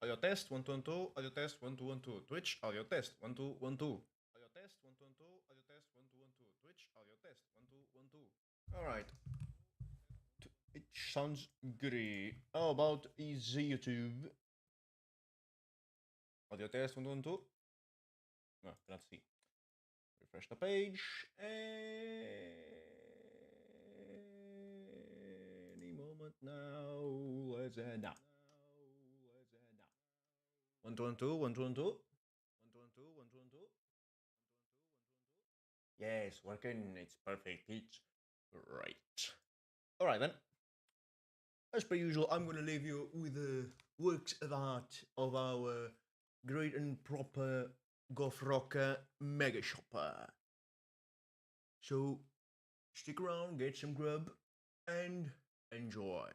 Audio test 1 2 1 2. Audio test 1 2 1 2. Twitch audio test 1 2 1 2. Audio test 1 2 1 2. Audio test 1 2 1 2. Twitch audio test 1 2 1 2. All right. It sounds great. How about is YouTube? Audio test 1 2 1 2. No, let's see. Refresh the page. Any moment now. Let's now. 1 2 1 2 1 2 1 2 1 2 1 2 1 2 1 2. Yes, working. It's perfect. It's right. All right then. As per usual, I'm going to leave you with the works of art of our great and proper goth rocker mega shopper. So stick around, get some grub, and enjoy.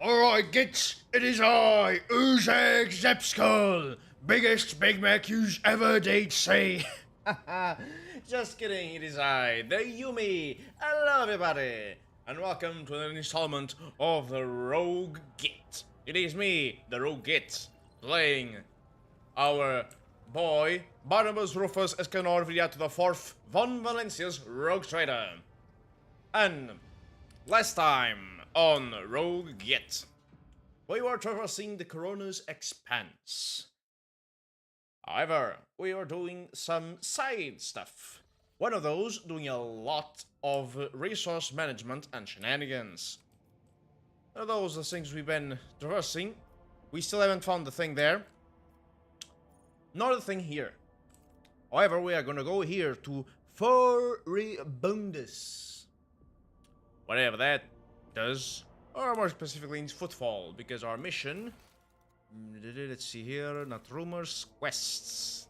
Alright, gits, it is I, Uzak Zepskull, biggest Big Mac yous ever did see. Just kidding, it is I, the Humie. Hello everybody, and welcome to an installment of the Rogue Git. It is me, the Rogue Git, playing our boy, Barnabas Rufus Escanor Viriato the Fourth, Von Valencia's Rogue Trader. And last time on Rogue Git, we were traversing the Corona's expanse. However, we were doing some side stuff. One of those doing a lot of resource management and shenanigans. One of those things we've been traversing. We still haven't found the thing there. Nor the thing here. However, we are gonna go here to Furibundus. Whatever that does. Or more specifically in Footfall, because our mission... Let's see here, not rumors, quests.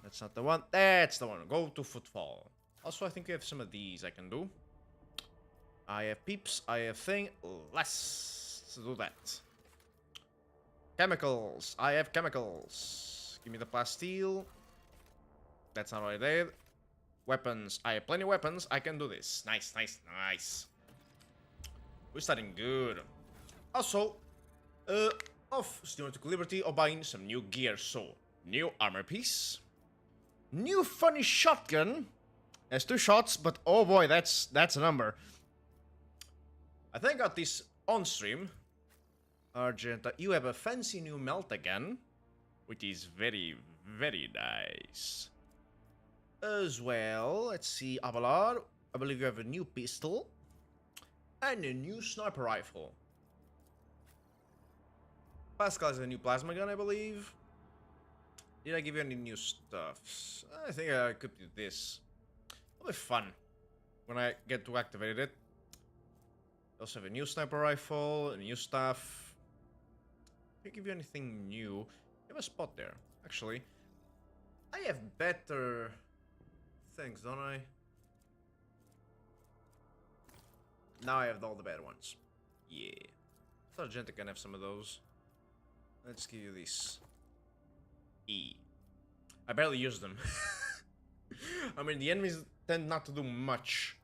That's not the one, that's the one, go to Footfall. Also, I think we have some of these I can do. I have peeps, I have thing, let's do that. Chemicals, I have chemicals. Give me the plasteel. That's not what I did. Weapons, I have plenty of weapons, I can do this. Nice, nice, nice. We're starting good. Also, of Cinematic Liberty or buying some new gear. So, new armor piece. New funny shotgun. Has 2 shots, but oh boy, that's a number. I think I got this on stream. Argenta, you have a fancy new melt again. Which is very, very nice. As well, let's see, Avalar. I believe you have a new pistol. And a new sniper rifle. Pascal has a new plasma gun, I believe. Did I give you any new stuff? I think I could do this. It'll be fun when I get to activate it. Also have a new sniper rifle, a new stuff. Did I give you anything new? You have a spot there, actually. I have better things, don't I? Now I have all the bad ones. Yeah. Sargento can have some of those. Let's give you this. E. I barely use them. I mean, the enemies tend not to do much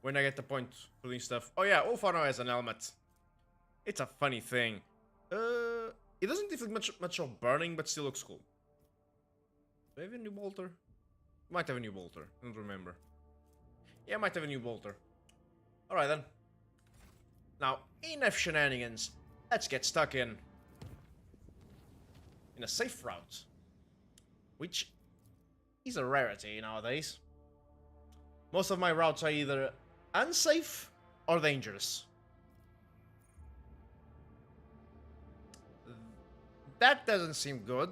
when I get the point for doing stuff. Oh yeah, Ulfano has an helmet. It's a funny thing. It doesn't inflict much of burning, but still looks cool. Do I have a new bolter? Might have a new bolter. I don't remember. Yeah, I might have a new bolter. Alright then. Now, enough shenanigans. Let's get stuck in a safe route. Which is a rarity nowadays. Most of my routes are either unsafe or dangerous. That doesn't seem good.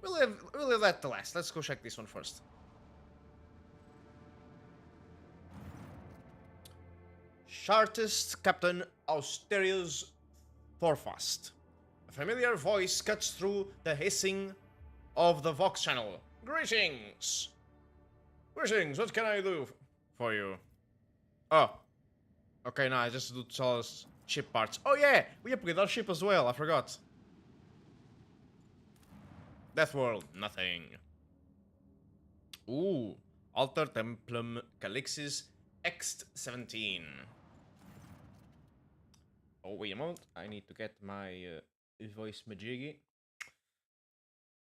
We'll leave that to last. Let's go check this one first. Chartist Captain Austerius Thorfast. A familiar voice cuts through the hissing of the Vox channel. Greetings! Greetings, what can I do for you? Oh. Okay, no, I just do sell us ship parts. Oh yeah, we upgrade our ship as well, I forgot. Death World, nothing. Ooh, Alter Templum Calixis X17. Oh, wait a moment. I need to get my voice majiggy.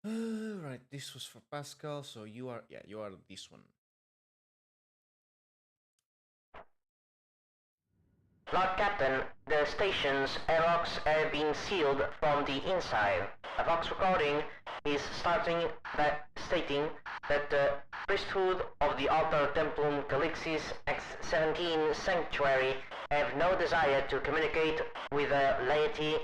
Right, this was for Pascal, so you are, yeah, you are this one. Lord Captain, the station's airlocks have been sealed from the inside. A Vox recording is starting by stating that the priesthood of the Altar Templum Calixis X17 Sanctuary have no desire to communicate with the laity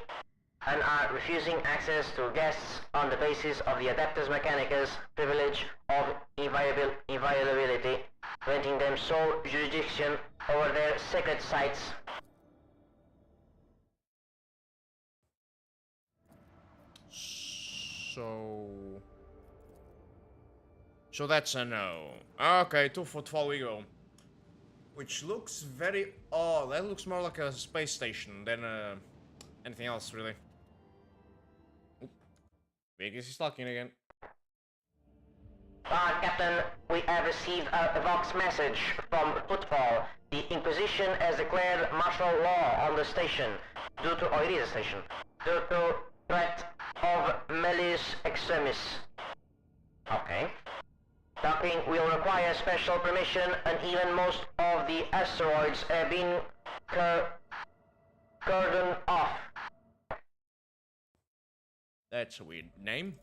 and are refusing access to guests on the basis of the Adeptus Mechanicus privilege of inviolability, granting them sole jurisdiction over their sacred sites. So that's a no. Okay, to Footfall we go. Which looks very... Oh, that looks more like a space station than anything else, really. Oop. Vegas is talking again. Captain, we have received a Vox message from Football. The Inquisition has declared martial law on the station due to, oh, it is a station, due to threat of malleus extremis. Okay. Docking will require special permission, and even most of the asteroids have been cordoned off. That's a weird name.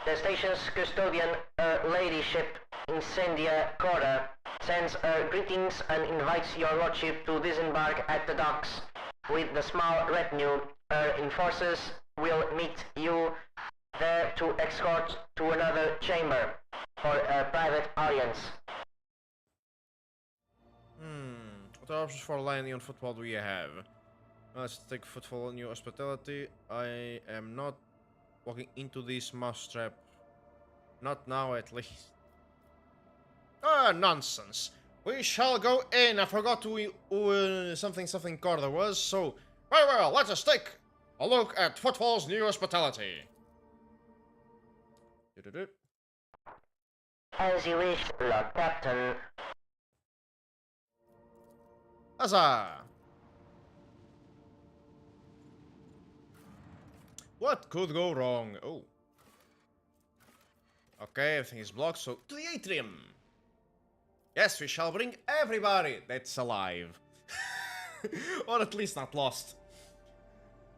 The station's custodian, ladyship Incendia Corda, sends greetings and invites your lordship to disembark at the docks. With the small retinue, her enforcers will meet you there to escort to another chamber for a private audience. What options for landing on Football do we have? Let's take Football on new hospitality. I am not walking into this mousetrap. Not now, at least. Ah, nonsense. We shall go in. I forgot who something Corda was, so... Very well, let us take a look at Football's new hospitality. As you wish, Lord Captain. Huzzah! What could go wrong? Oh. Okay, everything is blocked, so to the atrium! Yes, we shall bring everybody that's alive. Or at least not lost.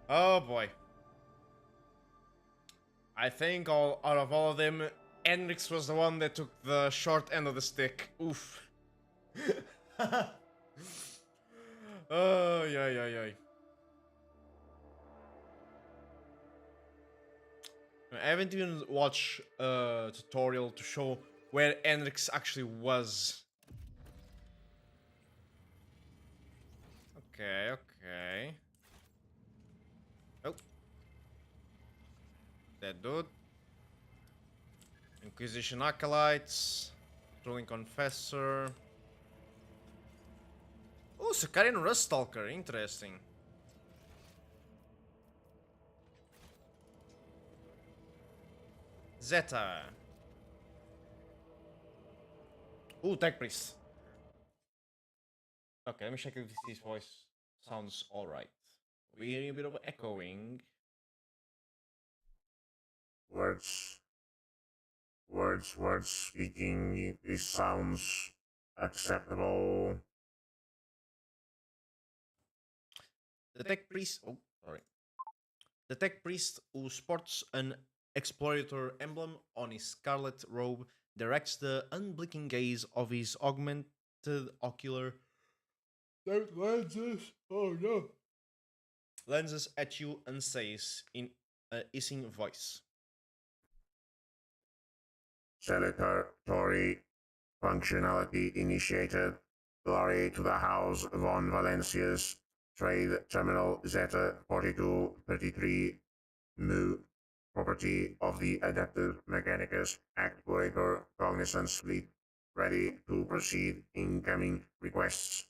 Oh boy. I think out of all of them, Hendrix was the one that took the short end of the stick. Oof. Oh, yeah. I haven't even watched a tutorial to show where Hendrix actually was. Okay. Oh. That dude. Inquisition Acolytes. Ruling Confessor. Oh, Sakarian Ruststalker. Interesting. Zeta. Ooh, Tech Priest. Okay, let me check if his voice sounds alright. We're hearing a bit of echoing. Words speaking. This sounds acceptable. The Tech Priest. Oh, sorry. The Tech Priest, who sports an explorator emblem on his scarlet robe, directs the unblinking gaze of his augmented ocular lenses at you and says in a hissing voice. Salutatory functionality initiated. Glory to the House von Valencius. Trade Terminal Zeta 4233 Mu. Property of the Adaptive Mechanicus Actuator Cognizance Fleet. Ready to proceed. Incoming requests.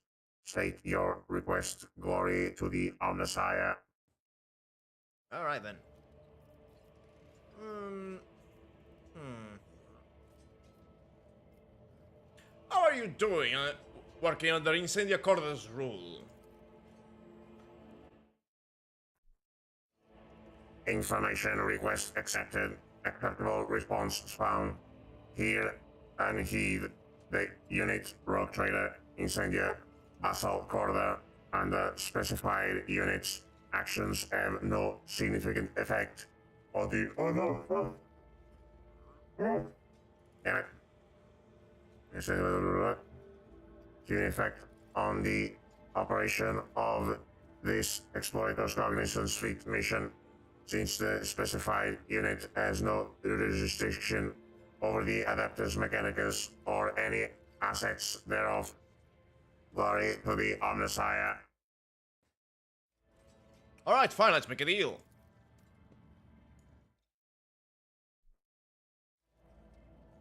State your request. Glory to the Omnissiah. Alright then. How are you doing? Working under Incendia Corda's rule. Information request accepted. Acceptable response found. Hear and heed the unit rogue trader Incendia Basal Corda and the specified unit's actions have no significant effect on the Damn it. Significant effect on the operation of this explorator's cognizance fleet mission, since the specified unit has no jurisdiction over the Adaptus Mechanicus or any assets thereof. Glory to the Omnissiah. Alright, fine, let's make a deal.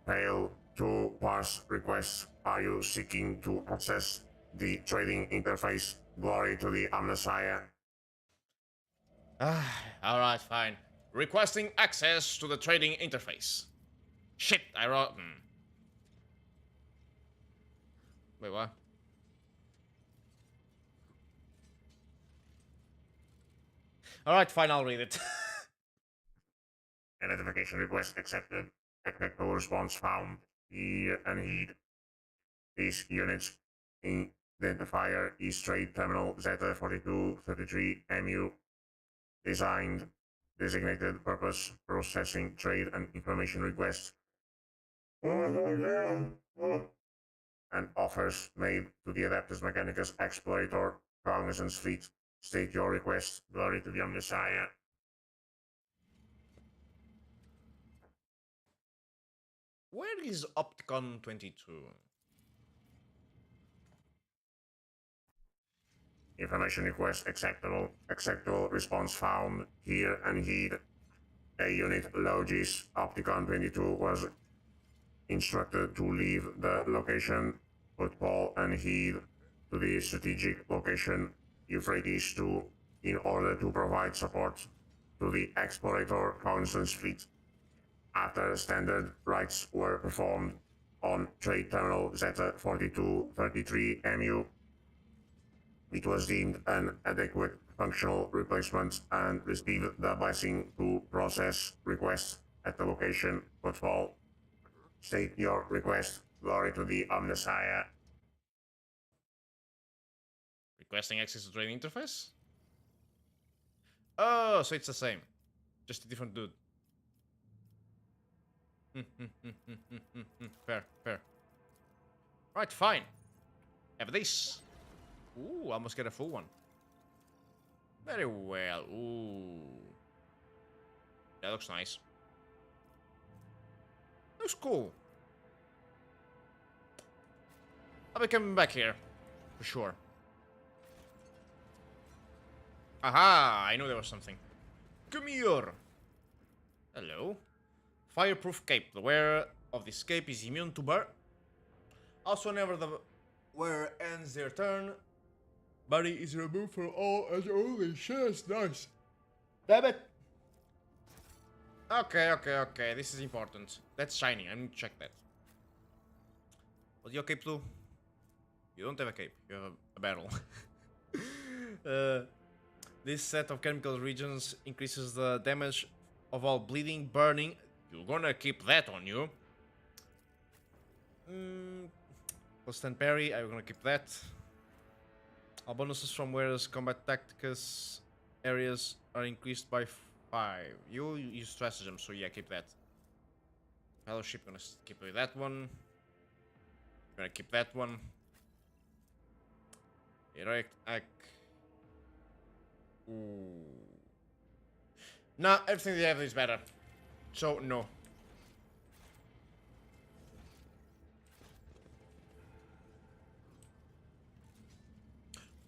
Fail to parse requests. Are you seeking to access the trading interface? Glory to the Omnissiah. Alright, fine. Requesting access to the trading interface. Shit, I wrote... Wait, what? Alright, fine, I'll read it. Identification request accepted. Technical response found. Hear and heed. These units identifier is Trade Terminal Z4233MU. Designed, designated purpose, processing trade and information requests. And offers made to the Adeptus Mechanicus Explorator Cognizance Fleet. State your request. Glory to the Omnissiah. Where is Opticon 22? Information request acceptable. Acceptable response found. Hear and heed. A unit Logis Opticon 22 was instructed to leave the location. Football and heed to the strategic location Euphrates 2 in order to provide support to the Explorator Constance Fleet. After standard rites were performed on Trade Terminal Zeta 4233MU, it was deemed an adequate functional replacement and received the blessing to process requests at the location Football. State your request. Glory to the Omnissiah. Requesting access to trading interface? Oh, so it's the same. Just a different dude. Fair, fair. Right, fine. Have this. Ooh, almost get a full one. Very well. Ooh. That looks nice. Looks cool. I'll be coming back here. For sure. Aha! I knew there was something. Come here! Hello. Fireproof cape. The wearer of this cape is immune to burn. Also, whenever the wearer ends their turn, body is removed from all as only shares. Nice. Damn it! Okay. This is important. That's shiny. I need to check that. What do your cape do? You don't have a cape. You have a barrel. This set of chemical regions increases the damage of all bleeding, burning. You're gonna keep that on you. Plus 10 parry. I'm gonna keep that. All bonuses from wearers combat tactics areas are increased by 5. You use stratagem, so yeah, keep that. Fellowship, gonna keep with that one. Gonna keep that one. Heroic act. Ooh. Nah, everything they have is better. So, no.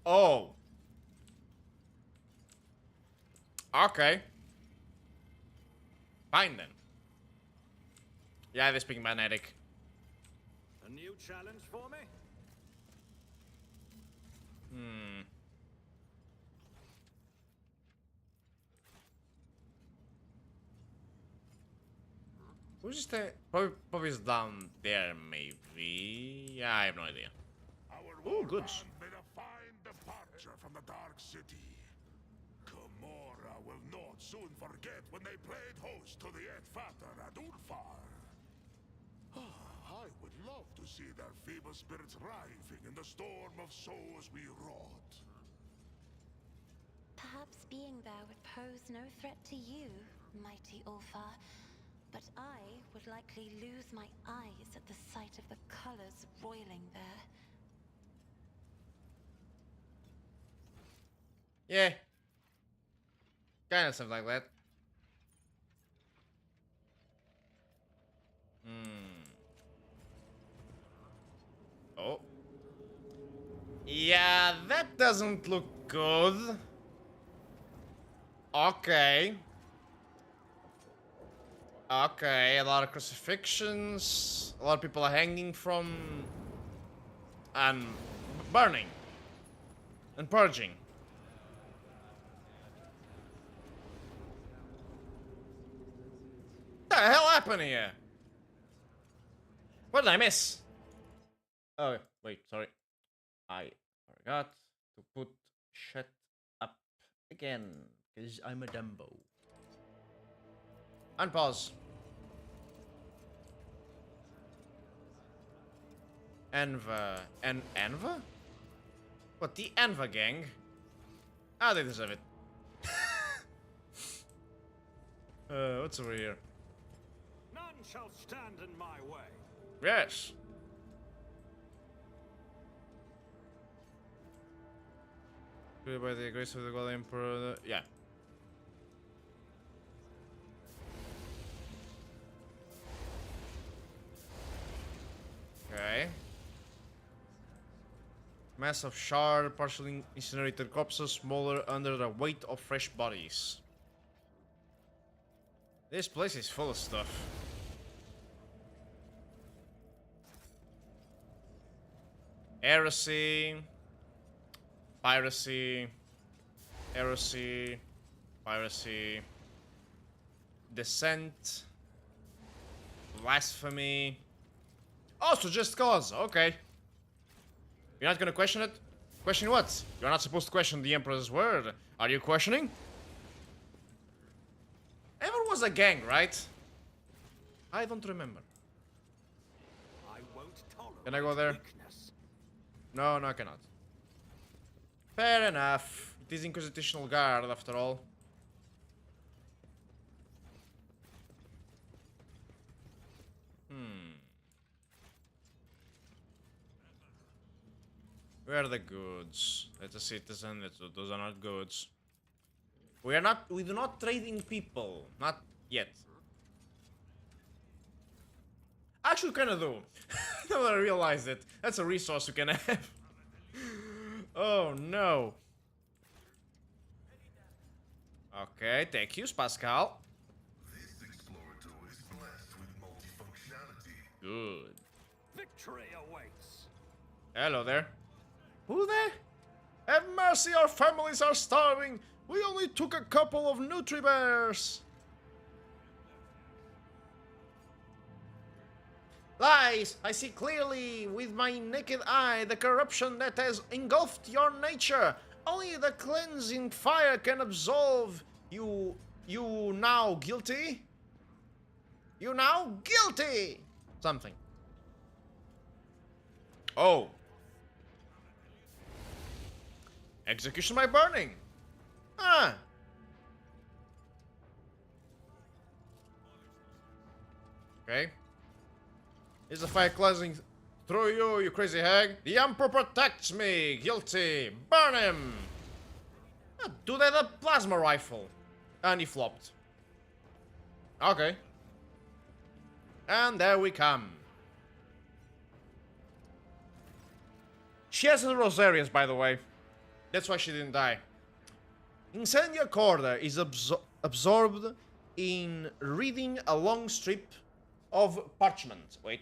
Oh. Okay. Fine then. Yeah, they're speaking magnetic. A new challenge for me? Who's this? Probably is down there, maybe. Yeah, I have no idea. Oh, good. Made a fine departure from the Dark City. Gamora will not soon forget when they played host to the Edfater at Ulfar. I would love to see their feeble spirits writhing in the storm of souls we wrought. Perhaps being there would pose no threat to you, mighty Ulfar. But I would likely lose my eyes at the sight of the colors roiling there. Yeah. Kind of stuff like that. Oh. Yeah, that doesn't look good. Okay. Okay, a lot of crucifixions. A lot of people are hanging from... and burning. And purging. What the hell happened here? What did I miss? Oh, wait, sorry. I forgot to put shut up again, because I'm a Dumbo. Unpause. Enva. Enva? What, the Enva gang? Ah, they deserve it. What's over here? None shall stand in my way. Yes. By the grace of the God Emperor. Yeah. Okay. Mass of shard, partially incinerated corpses, smaller under the weight of fresh bodies. This place is full of stuff. Heresy, piracy, heresy, piracy, descent, blasphemy. Oh, so just cause. Okay. You're not gonna question it? Question what? You're not supposed to question the Emperor's word. Are you questioning? Ever was a gang, right? I don't remember. I won't tolerate Can I go there? weakness. No, I cannot. Fair enough. It is Inquisitional Guard, after all. Where are the goods? That's a citizen. Those are not goods. We do not trade in people. Not yet. Actually, we kinda do. Now that I realized it. That's a resource we can have. Oh no. Okay, thank you, Pascal. This explorator is blessed with multifunctionality. Good. Victory awaits. Hello there. Who there? Have mercy, our families are starving. We only took a couple of Nutri-Bears. Lies! I see clearly with my naked eye the corruption that has engulfed your nature. Only the cleansing fire can absolve you. You now guilty? You now guilty! Something. Oh. Execution by burning. Ah. Okay. Is the fire cleansing through you, you crazy hag? The Emperor protects me! Guilty! Burn him! Ah, do that a plasma rifle. And he flopped. Okay. And there we come. She has the Rosarius, by the way. That's why she didn't die. Incendia Corda is absorbed in reading a long strip of parchment. Wait.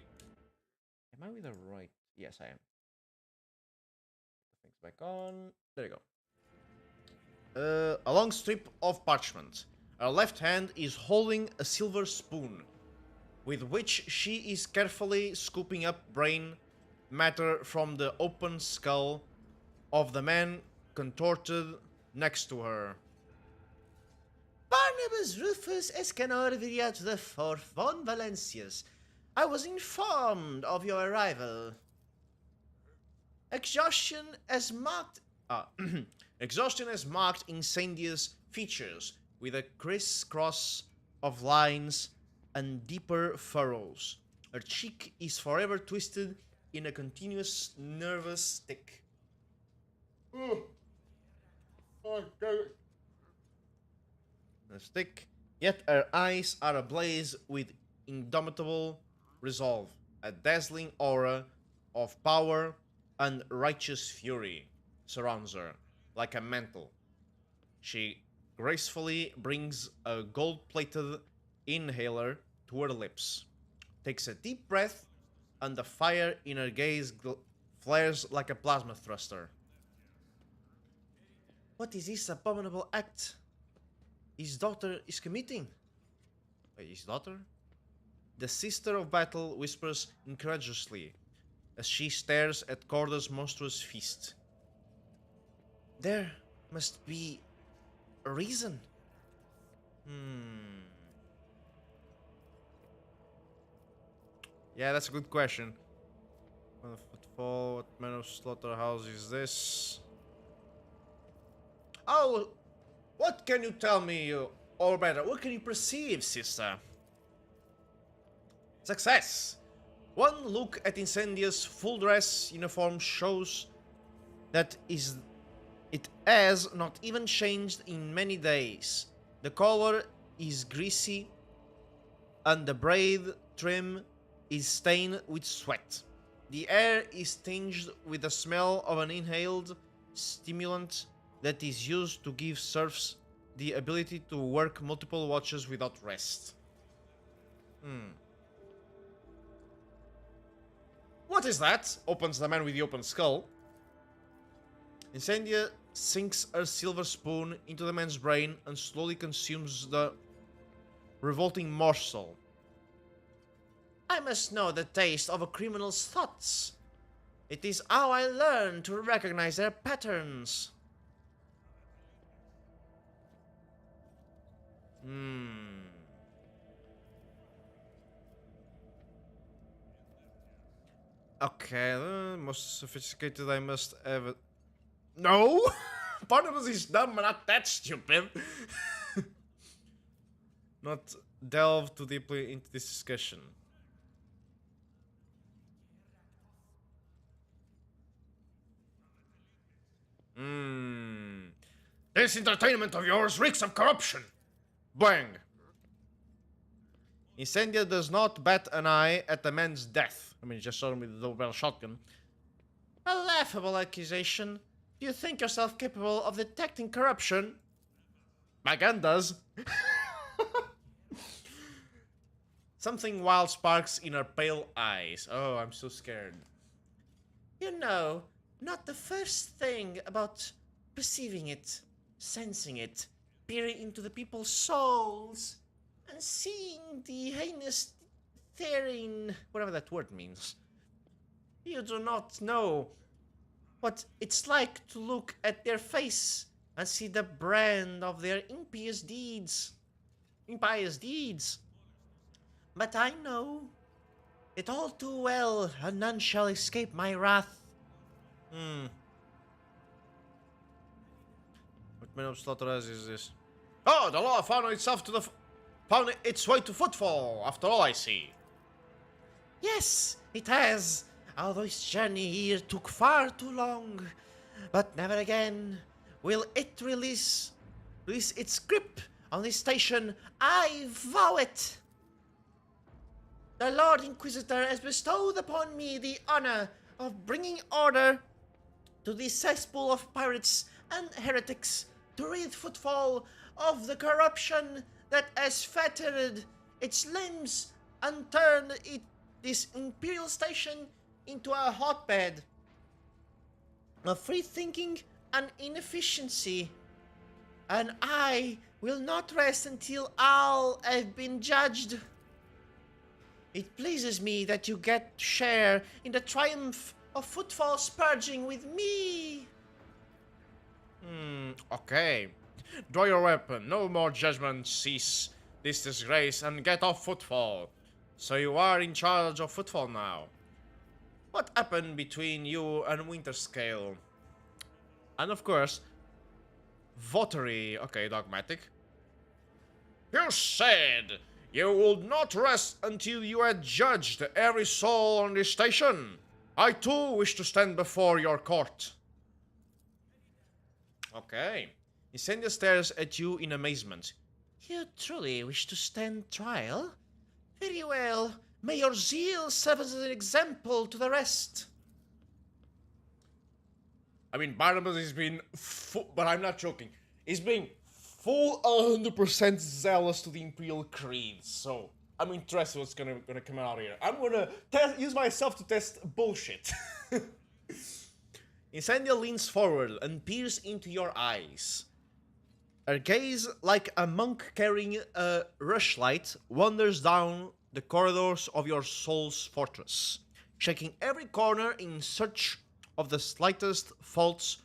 Am I with the right? Yes, I am. Things back on. There you go. A long strip of parchment. Her left hand is holding a silver spoon, with which she is carefully scooping up brain matter from the open skull of the man contorted next to her. Barnabas Rufus Escanor Viriat the Fourth von Valencius. I was informed of your arrival. Exhaustion has marked exhaustion has marked Incendia's features with a criss-cross of lines and deeper furrows. Her cheek is forever twisted in a continuous nervous tick. A stick. Yet her eyes are ablaze with indomitable resolve. A dazzling aura of power and righteous fury surrounds her like a mantle. She gracefully brings a gold-plated inhaler to her lips, takes a deep breath, and the fire in her gaze flares like a plasma thruster. What is this abominable act his daughter is committing? Wait, his daughter? The Sister of Battle whispers incredulously as she stares at Corda's monstrous feast. There must be a reason. Yeah, that's a good question. Footfall, what manner of slaughterhouse is this? Oh, what can you tell me, or better, what can you perceive, sister? Success! One look at Incendia's full dress uniform shows that it has not even changed in many days. The color is greasy, and the braid trim is stained with sweat. The air is tinged with the smell of an inhaled stimulant that is used to give serfs the ability to work multiple watches without rest. What is that? Opens the man with the open skull. Incendia sinks her silver spoon into the man's brain and slowly consumes the revolting morsel. I must know the taste of a criminal's thoughts. It is how I learn to recognize their patterns. Okay, most sophisticated I must have. No! Barnabas is dumb, but not that stupid. Not delve too deeply into this discussion. This entertainment of yours reeks of corruption. Bang! Incendia does not bat an eye at the man's death. I mean, he just shot him with a double-barrel shotgun. A laughable accusation. Do you think yourself capable of detecting corruption? My gun does. Something wild sparks in her pale eyes. Oh, I'm so scared. You know, not the first thing about perceiving it, sensing it, peering into the people's souls, and seeing the heinous therein, whatever that word means. You do not know what it's like to look at their face and see the brand of their impious deeds. But I know it all too well, and none shall escape my wrath. What manner of slaughterhouse is this? Oh, the law found its way to Footfall, after all I see. Yes, it has, although its journey here took far too long. But never again will it release its grip on this station. I vow it. The Lord Inquisitor has bestowed upon me the honor of bringing order to this cesspool of pirates and heretics, to rid Footfall of the corruption that has fettered its limbs and turned this imperial station into a hotbed of free thinking and inefficiency. And I will not rest until all have been judged. It pleases me that you get to share in the triumph of Footfall's purging with me. Okay. Draw your weapon. No more judgment. Cease this disgrace and get off Footfall. So you are in charge of Footfall now. What happened between you and Winterscale? And of course, Votery. Okay, dogmatic. You said you would not rest until you had judged every soul on this station. I too wish to stand before your court. Okay. Incendia stares at you in amazement. You truly wish to stand trial? Very well. May your zeal serve as an example to the rest. I mean, Barnabas has been but I'm not joking. He's being full 100% zealous to the Imperial Creed, so I'm interested what's gonna come out here. I'm gonna use myself to test bullshit. Incendia leans forward and peers into your eyes. Her gaze, like a monk carrying a rushlight, wanders down the corridors of your soul's fortress, checking every corner in search of the slightest faults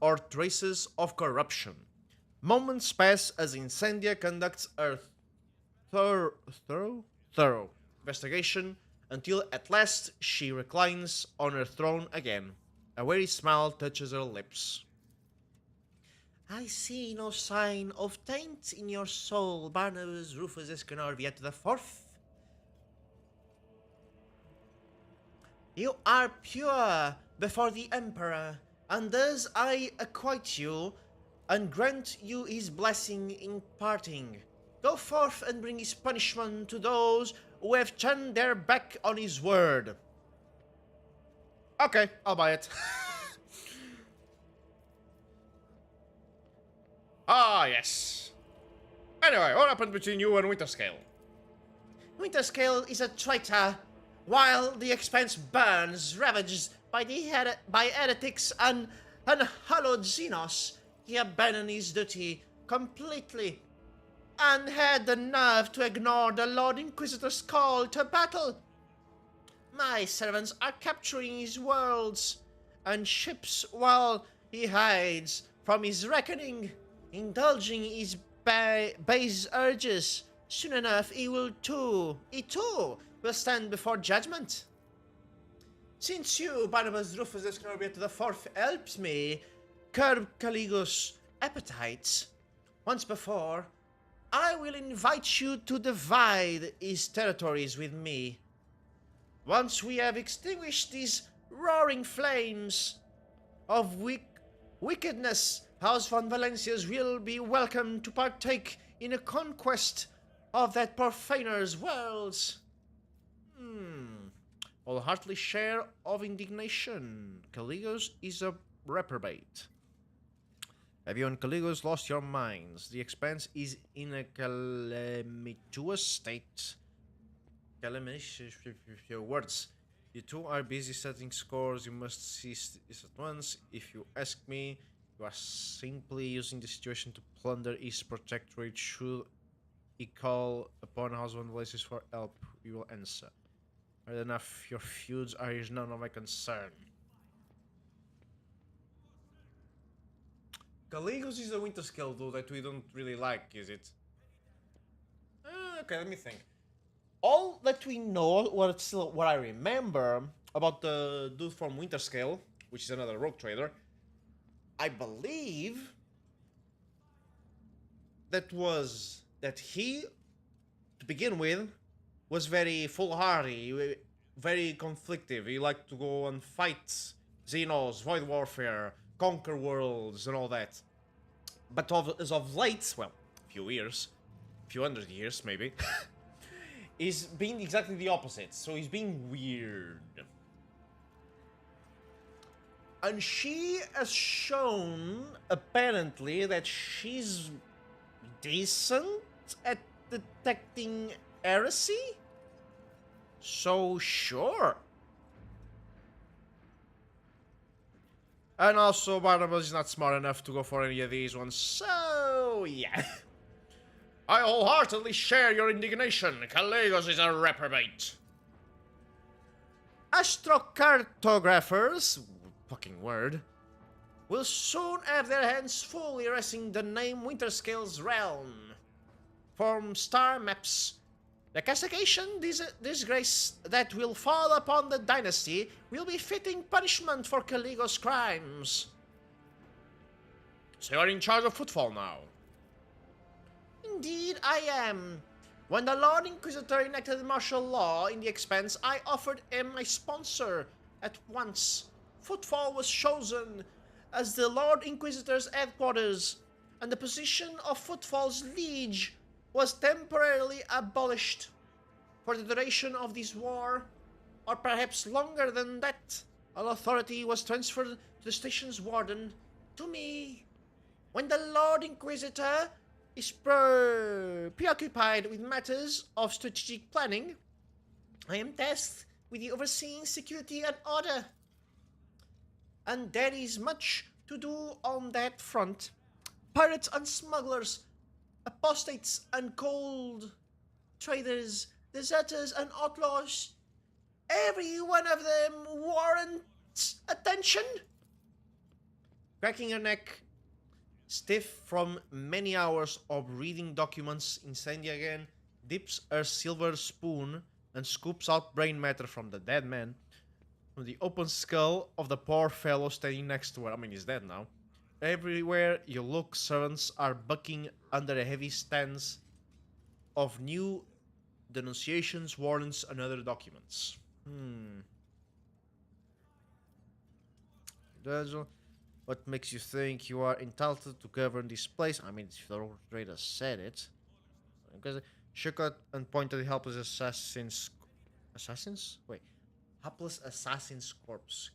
or traces of corruption. Moments pass as Incendia conducts a thorough investigation until at last she reclines on her throne again. A weary smile touches her lips. I see no sign of taint in your soul, Barnabas Rufus Escanor the Fourth. You are pure before the Emperor, and thus I acquit you and grant you his blessing in parting. Go forth and bring his punishment to those who have turned their back on his word. Okay, I'll buy it. Ah, yes. Anyway, what happened between you and Winterscale? Winterscale is a traitor, while the Expanse burns, ravaged by heretics and unhallowed Xenos. He abandoned his duty completely and had the nerve to ignore the Lord Inquisitor's call to battle. My servants are capturing his worlds and ships while he hides from his reckoning, indulging his base urges. Soon enough, he too will stand before judgment. Since you, Barnabas Rufus Escanor the Fourth, helps me curb Caligula's appetites once before, I will invite you to divide his territories with me. Once we have extinguished these roaring flames of wickedness, House von Valencias will be welcome to partake in a conquest of that profaner's worlds. Wholeheartedly share of indignation. Caligos is a reprobate. Have you and Caligos lost your minds? The Expanse is in a calamitous state. Calamitous words. You two are busy setting scores. You must cease this at once. If you ask me, you are simply using the situation to plunder his protectorate. Should he call upon House of Valencias for help, we will answer. Right enough, your feuds are none of my concern. Caligos is a Winterscale though that we don't really like, is it? Okay, let me think. All that we know, what I remember about the dude from Winterscale, which is another rogue trader, I believe that he, to begin with, was very foolhardy, very conflictive. He liked to go and fight Xenos, Void Warfare, conquer worlds, and all that. But as of late, well, a few hundred years maybe, he's been exactly the opposite. So he's being weird. And she has shown, apparently, that she's decent at detecting heresy? So, sure. And also, Barnabas is not smart enough to go for any of these ones, so, yeah. I wholeheartedly share your indignation. Caligos is a reprobate. Astrocartographers, fucking word, will soon have their hands full erasing the name Winterscale's realm from star maps. The castigation disgrace that will fall upon the dynasty will be fitting punishment for Caligula's crimes. So you're in charge of Footfall now? Indeed I am. When the Lord Inquisitor enacted martial law in the Expanse, I offered him my sponsor at once. Footfall was chosen as the Lord Inquisitor's headquarters, and the position of Footfall's liege was temporarily abolished. For the duration of this war, or perhaps longer than that, all authority was transferred to the station's warden, to me. When the Lord Inquisitor is preoccupied with matters of strategic planning. I am tasked with the overseeing security and order. And there is much to do on that front. Pirates and smugglers, apostates and cold traders, deserters and outlaws. Every one of them warrants attention. Cracking her neck, stiff from many hours of reading documents, Incendia again dips her silver spoon and scoops out brain matter from the dead man, from the open skull of the poor fellow standing next to her. I mean, he's dead now. Everywhere you look, servants are bucking under a heavy stance of new denunciations, warrants, and other documents. What makes you think you are entitled to govern this place? I mean, if the trader said it. Because shook out and pointed the helpless assassin's... Assassins? Wait. Helpless assassin's corpse.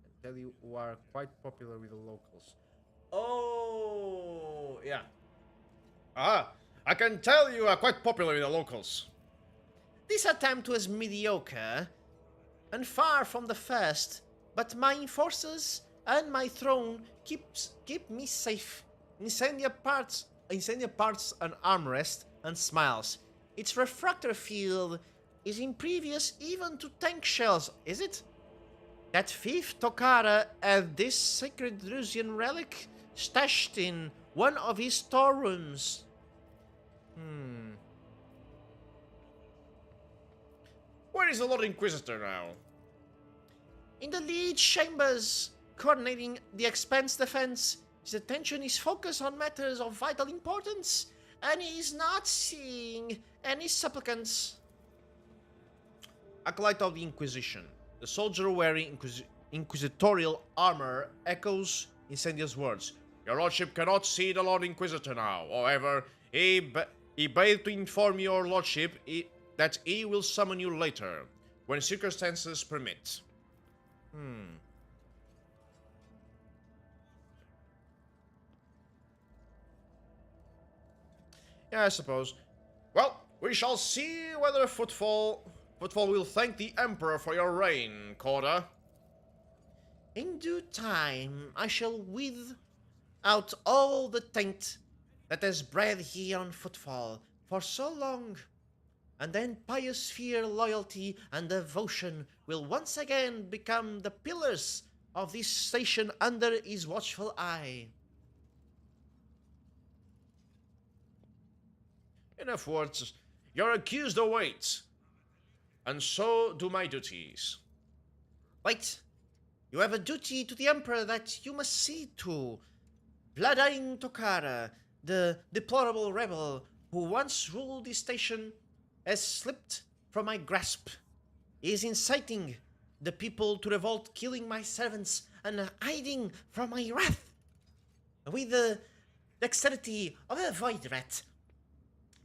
I tell you, who are quite popular with the locals. Oh, yeah. I can tell you are quite popular with the locals. This attempt was mediocre and far from the first, but my enforcers and my throne keep me safe. Incendia parts an armrest and smiles. Its refractor field is impervious even to tank shells, is it? That thief Tokara had this sacred Drusian relic stashed in one of his storerooms. Where is the Lord Inquisitor now? In the lead chambers, coordinating the expanse defense. His attention is focused on matters of vital importance, and he is not seeing any supplicants. Acolyte of the Inquisition. The soldier wearing inquisitorial armor echoes Incendia's words. Your lordship cannot see the Lord Inquisitor now. However, he bade to inform your lordship that he will summon you later, when circumstances permit. Yeah, I suppose. Well, we shall see whether Footfall will thank the Emperor for your reign, Corda. In due time, I shall weed out all the taint that has bred here on Footfall for so long, and then pious fear, loyalty, and devotion will once again become the pillars of this station under his watchful eye. Enough words. Your accused awaits, and so do my duties. Wait. You have a duty to the Emperor that you must see to. Vladain Tokara, the deplorable rebel who once ruled this station, has slipped from my grasp. He is inciting the people to revolt, killing my servants and hiding from my wrath with the dexterity of a void rat.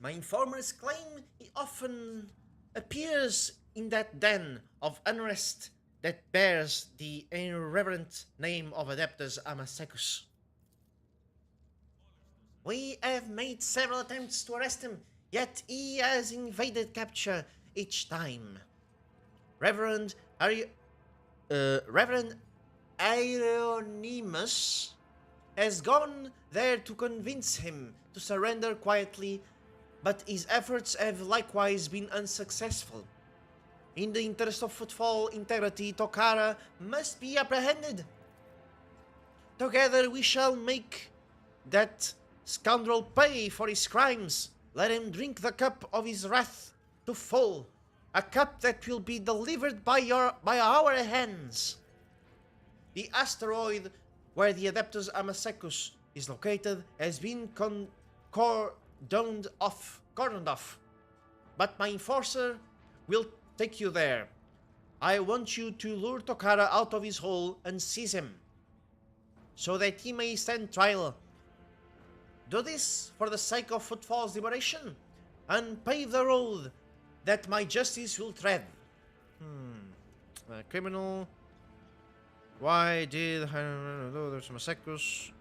My informers claim he often appears in that den of unrest that bears the irreverent name of Adeptus Amasecus. We have made several attempts to arrest him, yet he has evaded capture each time. Reverend Aeronymous has gone there to convince him to surrender quietly, but his efforts have likewise been unsuccessful. In the interest of Footfall integrity, Tokara must be apprehended. Together we shall make that scoundrel pay for his crimes. Let him drink the cup of his wrath to full, a cup that will be delivered by our hands. The asteroid where the Adeptus Amasecus is located has been cordoned off, but my enforcer will take you there. I want you to lure Tokara out of his hole and seize him, so that he may stand trial. Do this for the sake of Footfall's liberation, and pave the road that my justice will tread. Criminal. Why did there's Masecus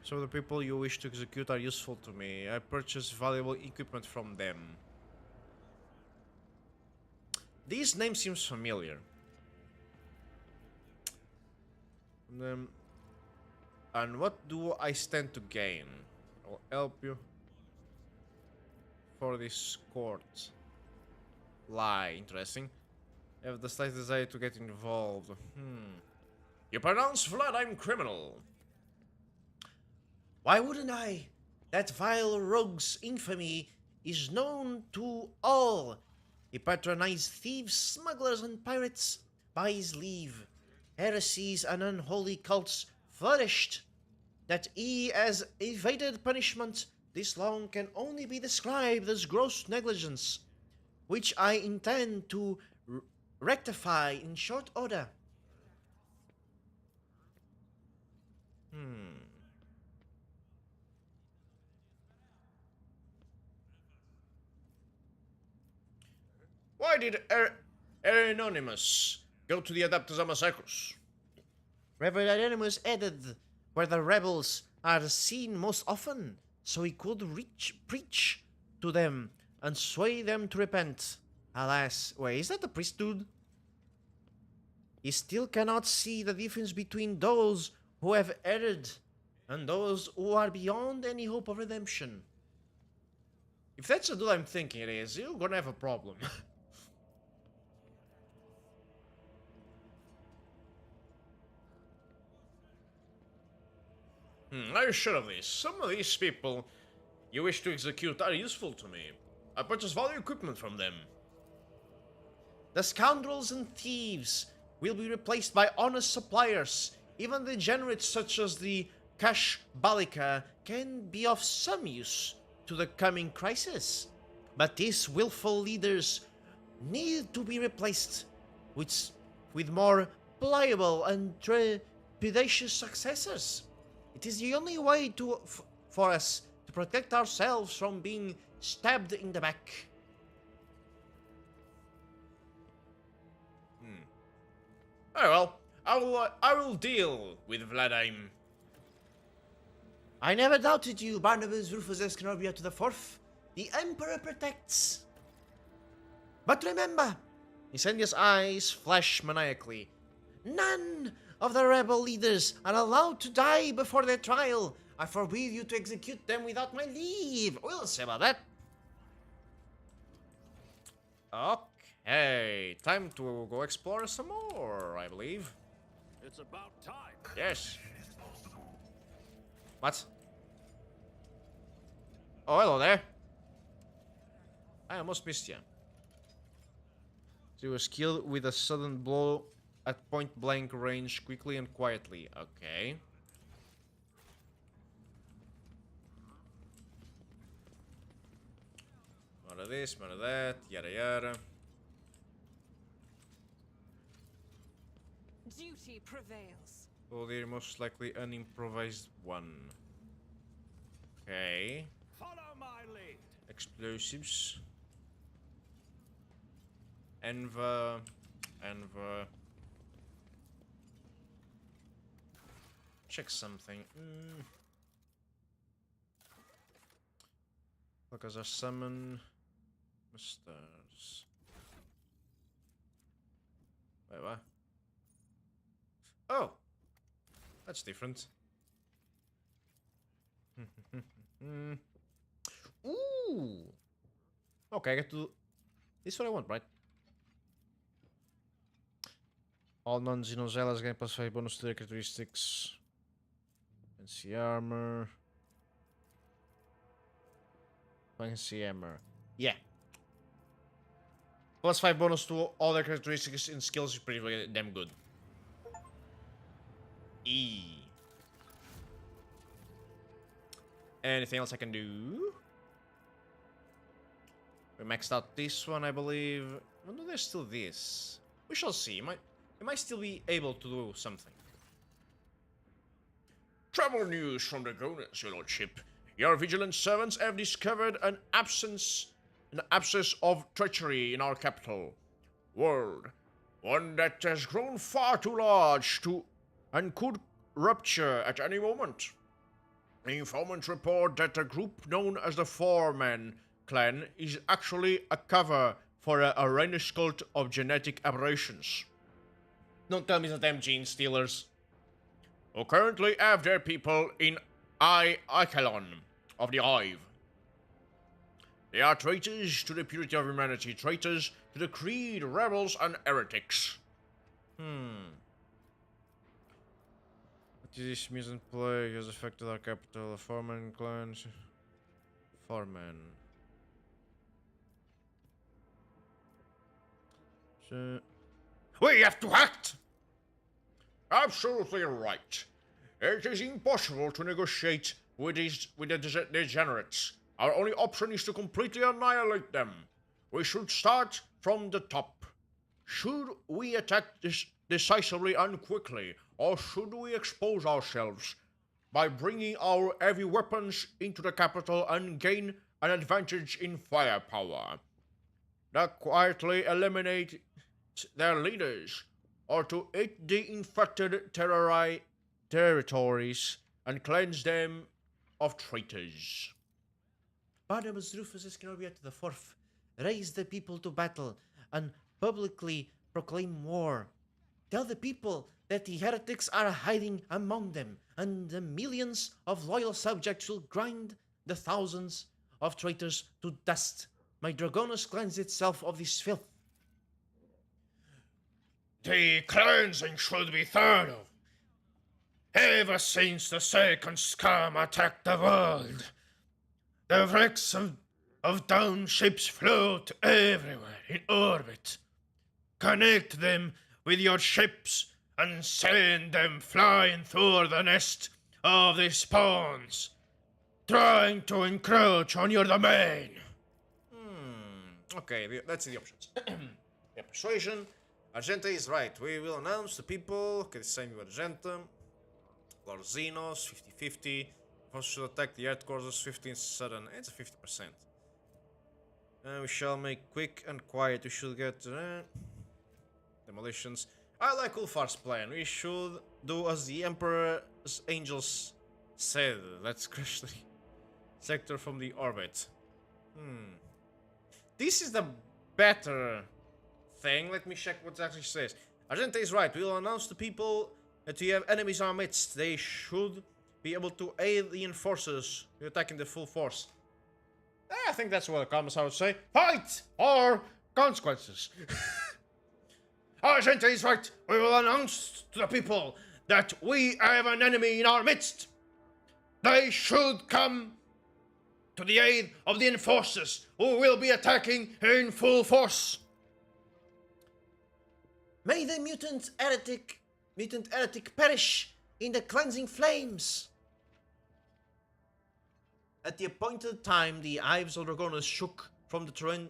So the people you wish to execute are useful to me. I purchase valuable equipment from them. This name seems familiar. And what do I stand to gain? I'll help you for this court. Lie, interesting. Have the slightest desire to get involved. You pronounce Vladimir criminal. Why wouldn't I? That vile rogue's infamy is known to all. He patronized thieves, smugglers, and pirates by his leave. Heresies and unholy cults flourished. That he has evaded punishment this long can only be described as gross negligence, which I intend to rectify in short order. Why did Anonymous go to the Adapters Massacres? Reverend Anonymous added where the rebels are seen most often, so he could preach to them and sway them to repent. Alas, wait, is that the priest dude? He still cannot see the difference between those who have erred and those who are beyond any hope of redemption. If that's the dude I'm thinking it is, you're gonna have a problem. Are you sure of this? Some of these people you wish to execute are useful to me. I purchase valuable equipment from them. The scoundrels and thieves will be replaced by honest suppliers. Even degenerates such as the Cash Balika can be of some use to the coming crisis. But these willful leaders need to be replaced with more pliable and trepidatious successors. It is the only way for us to protect ourselves from being stabbed in the back. Oh well, I will deal with Vladimir. I never doubted you, Barnabas Rufus Escanobia to the fourth. The Emperor protects. But remember, Incendious eyes flash maniacally. None of the rebel leaders are allowed to die before their trial. I forbid you to execute them without my leave. We'll see about that. Okay, time to go explore some more, I believe. It's about time. Yes. What? Oh, hello there. I almost missed you. So you were skilled with a sudden blow at point-blank range quickly and quietly. Okay. More of this, more of that, yada yada. Duty prevails. Oh, they're most likely an improvised one. Okay. Follow my lead. Explosives. Enver. Check something. Look as I summon Masters. Wait, what? Oh! That's different. Ooh! Okay, I get to... This is what I want, right? All non-Xenozelas gain +5 bonus to their characteristics. Fancy armor. Fancy armor. Yeah. +5 bonus to all their characteristics and skills is pretty damn good. Anything else I can do? We maxed out this one, I believe. Oh, no, there's still this. We shall see. I might still be able to do something. Travel news from the Goners, your lordship. Your vigilant servants have discovered an abscess of treachery in our capital. World. One that has grown far too large and could rupture at any moment. Informants report that a group known as the Foreman clan is actually a cover for a horrendous cult of genetic aberrations. Don't tell me that them gene stealers. Who currently have their people in Icalon of the Hive. They are traitors to the purity of humanity, traitors to the creed, rebels, and heretics. What is this mutant plague has affected our capital? The Foreman clans. Foreman. So... We have to act! Absolutely right. It is impossible to negotiate with the degenerates. Our only option is to completely annihilate them. We should start from the top. Should we attack decisively and quickly, or should we expose ourselves by bringing our heavy weapons into the capital and gain an advantage in firepower? That quietly eliminate their leaders, or to hit the infected territories and cleanse them of traitors. Barnabas Rufus Escanobiat IV, raise the people to battle and publicly proclaim war. Tell the people that the heretics are hiding among them, and the millions of loyal subjects will grind the thousands of traitors to dust. May Dragonus cleanse itself of this filth. The cleansing should be thorough. Ever since the second scum attacked the world, the wrecks of downed ships float everywhere in orbit. Connect them with your ships and send them flying through the nest of the spawns, trying to encroach on your domain. Okay, let's see the options. Yeah, persuasion. Argenta is right. We will announce to people. Okay, the same with Argenta. Lord Xenos, 50-50. Forces should attack the Earth courses, 15 sudden. It's a 50%. We shall make quick and quiet. We should get demolitions. I like Ulfar's plan. We should do as the Emperor's angels said. Let's crush the sector from the orbit. This is the better thing. Let me check what it actually says. Argenta is right. We will announce to people that we have enemies in our midst. They should be able to aid the enforcers in attacking the full force. I think that's what the comments I would say. Fight or consequences. Argenta is right. We will announce to the people that we have an enemy in our midst. They should come to the aid of the enforcers who will be attacking in full force. May the mutant heretic perish in the cleansing flames. At the appointed time, the Hives of Dragonus shook from the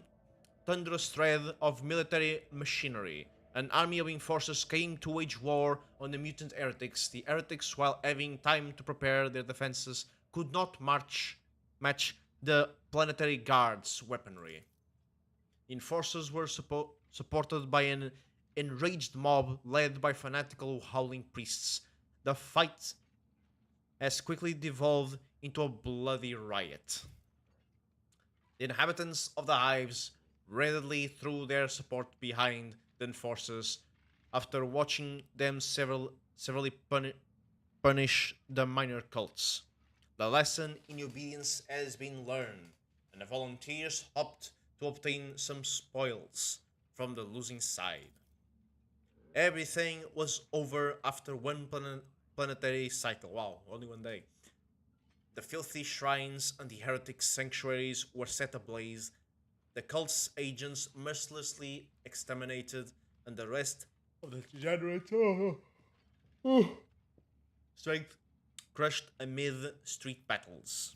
thunderous thread of military machinery. An army of enforcers came to wage war on the mutant heretics. The heretics, while having time to prepare their defenses, could not match the planetary guard's weaponry. Enforcers were supported by an enraged mob led by fanatical howling priests. The fight has quickly devolved into a bloody riot. The inhabitants of the Hives readily threw their support behind the enforcers after watching them severely punish the minor cults. The lesson in obedience has been learned, and the volunteers hoped to obtain some spoils from the losing side. Everything was over after one planetary cycle. Wow, only one day. The filthy shrines and the heretic sanctuaries were set ablaze. The cult's agents mercilessly exterminated, and the rest of the degenerates strength crushed amid street battles.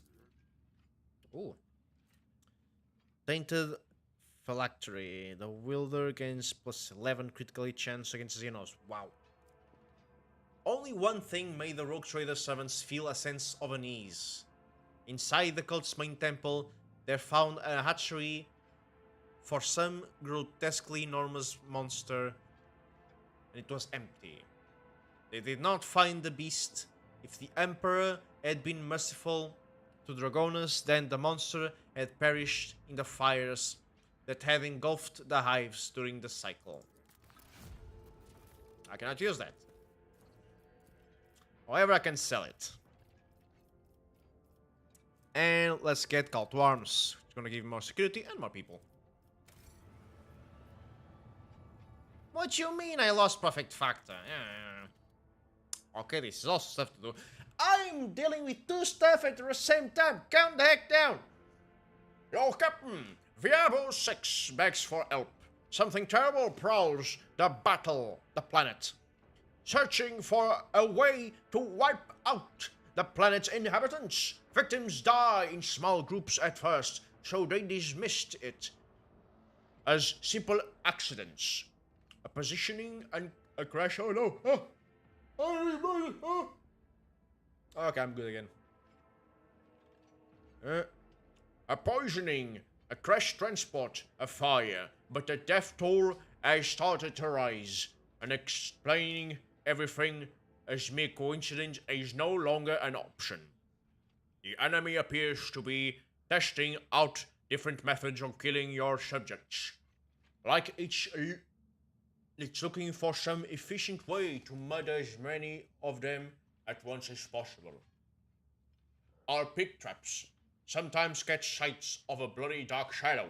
Ooh. Tainted Phylactery. The wielder gains plus 11 critical hit chance against Xenos. Wow. Only one thing made the Rogue Trader servants feel a sense of unease. Inside the cult's main temple, they found a hatchery for some grotesquely enormous monster, and it was empty. They did not find the beast. If the Emperor had been merciful to Dragonus, then the monster had perished in the fires that had engulfed the hives during the cycle. I cannot use that. However, I can sell it. And let's get Call to Arms. It's gonna give more security and more people. What you mean I lost Perfect Factor? Okay, this is also stuff to do. I'm dealing with two stuff at the same time. Calm the heck down. Yo, Captain. Viabo 6 begs for help. Something terrible prowls the planet. Searching for a way to wipe out the planet's inhabitants. Victims die in small groups at first, so they dismissed it as simple accidents. A positioning and a crash. Oh no! Oh. Okay, I'm good again. A poisoning, a crash transport, a fire, but the death toll has started to rise, and explaining everything as mere coincidence is no longer an option. The enemy appears to be testing out different methods of killing your subjects. Like it's looking for some efficient way to murder as many of them at once as possible. Our pig traps sometimes catch sights of a bloody dark shadow.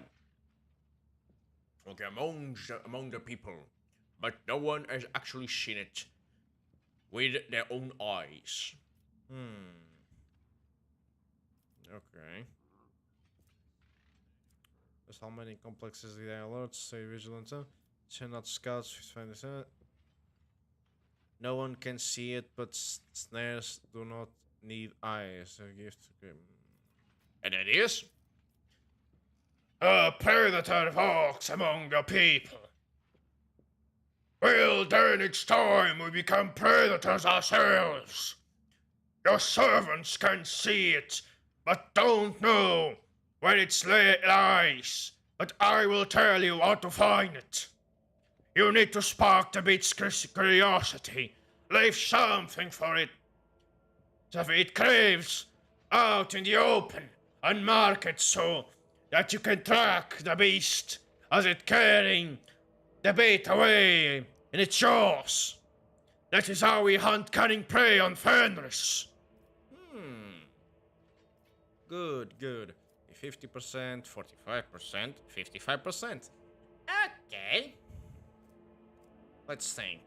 Okay, among the people, but no one has actually seen it with their own eyes. Okay. That's how many complexes did I alert? Stay vigilant. Send out scouts. Find this out. No one can see it, but snares do not need eyes. A gift to him. And it is? A predator walks among the people. Well, then it's time we become predators ourselves. Your servants can see it, but don't know where its lies. But I will tell you how to find it. You need to spark the beast's curiosity. Leave something for it. So it craves out in the open and mark it so that you can track the beast as it carrying the bait away in its jaws. That is how we hunt cunning prey on Fenris. Good. 50%, 45%, 55%. Okay. Let's think.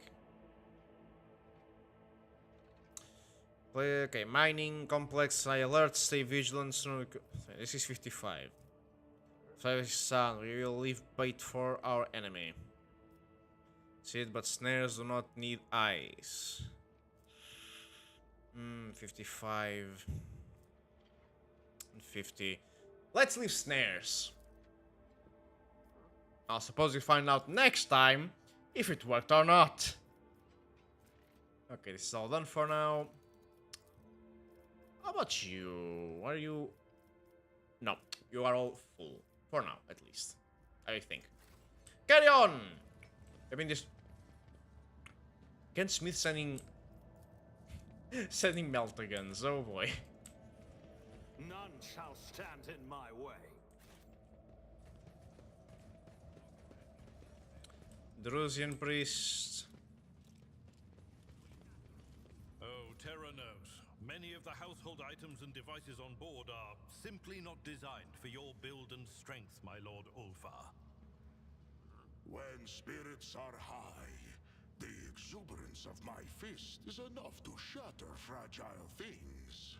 Okay, mining complex. I alert. Stay vigilant. This is 55. 5 is sound. We will leave bait for our enemy. See it, but snares do not need eyes. 55 and 50. Let's leave snares. I'll suppose we find out next time if it worked or not. Okay, this is all done for now. How about you? Are you... No, you are all full. For now, at least. I think. Carry on! I mean, this... Ken Smith sending... sending melter guns, oh boy. None shall stand in my way. Drusian priest. Oh, Terra knows. Many of the household items and devices on board are simply not designed for your build and strength, my Lord Ulfar. When spirits are high, the exuberance of my fist is enough to shatter fragile things.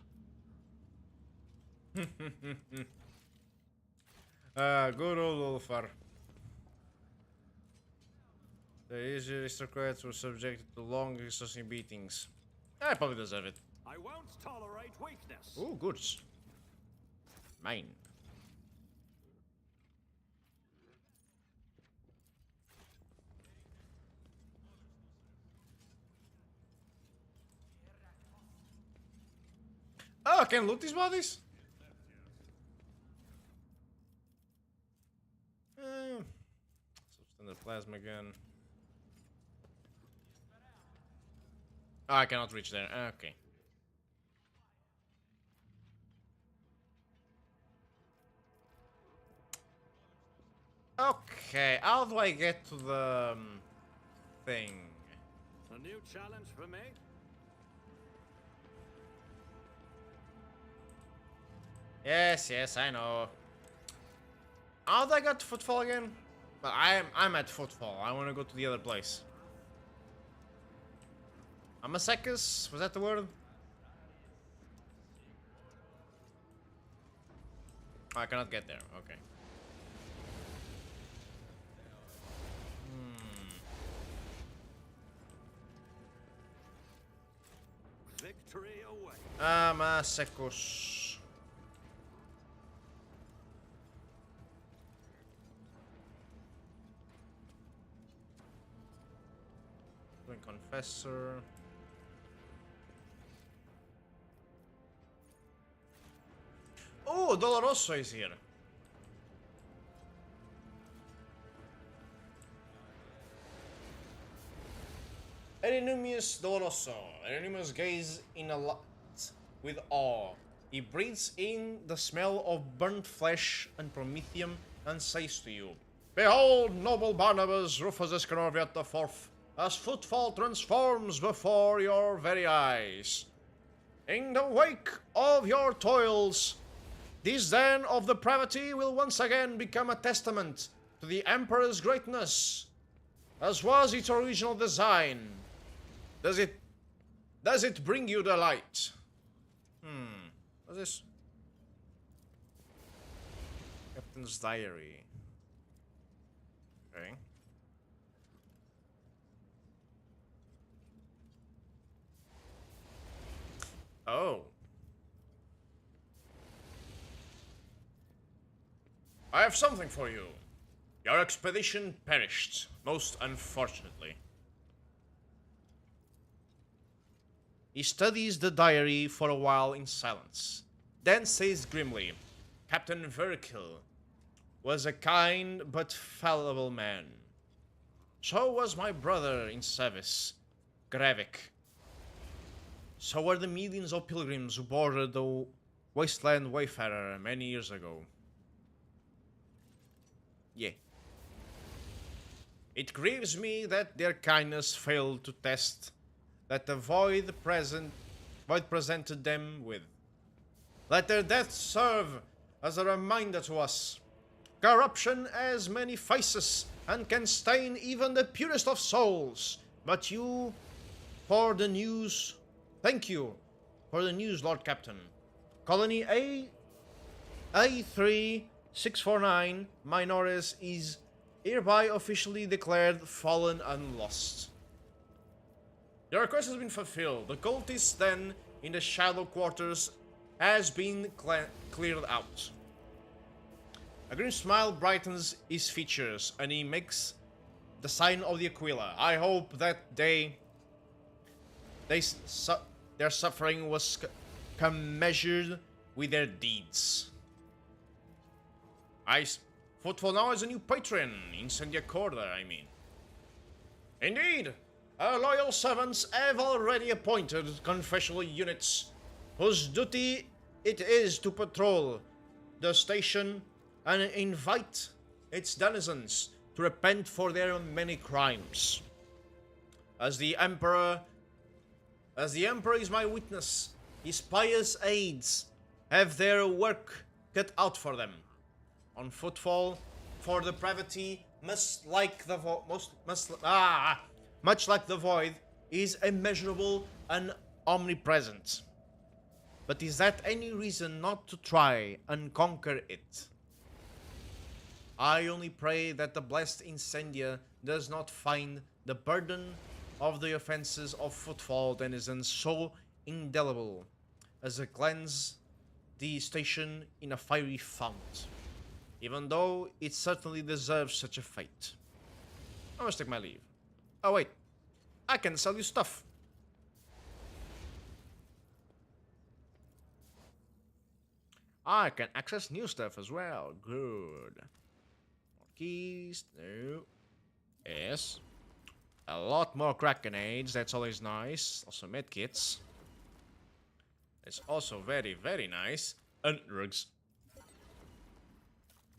Good old Ulfar. The easy aristocrats were subjected to long, exhausting beatings. I probably deserve it. I won't tolerate weakness. Ooh, goods. Mine. Oh, I can loot these bodies? Substandard plasma gun. Oh, I cannot reach there. Okay. Okay, how do I get to the thing? A new challenge for me? Yes, yes, I know. How do I get to Footfall again? But I'm at Footfall. I want to go to the other place. Amasecus? Was that the word? Oh, I cannot get there. Okay. Victory away. Amasecus. Doing Confessor. Oh, Doloroso is here. Erinimus Doloroso. Erinimus gaze in a lot with awe. He breathes in the smell of burnt flesh and promethium and says to you, "Behold, noble Barnabas Rufus Escanorviat the Fourth, as Footfall transforms before your very eyes. In the wake of your toils, this den of depravity will once again become a testament to the Emperor's greatness, as was its original design. Does it bring you delight?" What's this? Captain's Diary. Okay. Oh. I have something for you. Your expedition perished, most unfortunately. He studies the diary for a while in silence, then says grimly, "Captain Verkill was a kind but fallible man. So was my brother in service, Gravik. So were the millions of pilgrims who boarded the Wasteland Wayfarer many years ago. Yeah. It grieves me that their kindness failed to test that the void presented them with. Let their deaths serve as a reminder to us. Corruption has many faces and can stain even the purest of souls. But you, for the news, thank you for the news, Lord Captain. Colony A3649 Minores is hereby officially declared fallen and lost. Your request has been fulfilled. The cultist den in the shadow quarters has been cleared out." A grim smile brightens his features, and he makes the sign of the Aquila. I hope that their suffering was commensured with their deeds. Footfall now has a new patron, Incendia Corda, I mean. Indeed, our loyal servants have already appointed confessional units whose duty it is to patrol the station and invite its denizens to repent for their many crimes. As the Emperor is my witness, his pious aides have their work cut out for them. On Footfall, for depravity, much like the void, is immeasurable and omnipresent. But is that any reason not to try and conquer it? I only pray that the blessed Incendia does not find the burden of the offenses of Footfall denizens so indelible as to cleanse the station in a fiery fount, even though it certainly deserves such a fate. I must take my leave. Oh wait, I can sell you stuff. I can access new stuff as well. Good. More keys. No. Yes. A lot more crack grenades. That's always nice. Also medkits. It's also very, very nice. And drugs.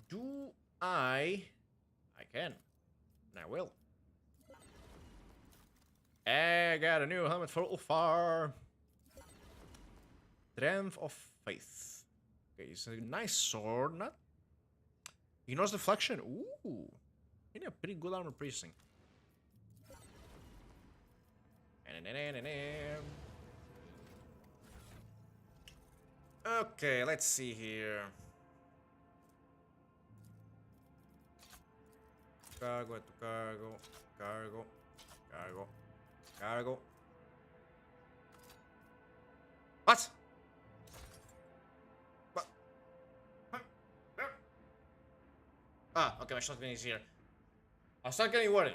Do I can. And I will. I got a new helmet for Ulfar. Strength of Faith. Okay, it's a nice sword, not... Ignores deflection. Ooh. In a pretty good armor piercing. Okay, let's see here. Cargo, cargo, cargo, cargo, cargo. What? What? Ah, okay, my shotgun is here. I'll start getting worried.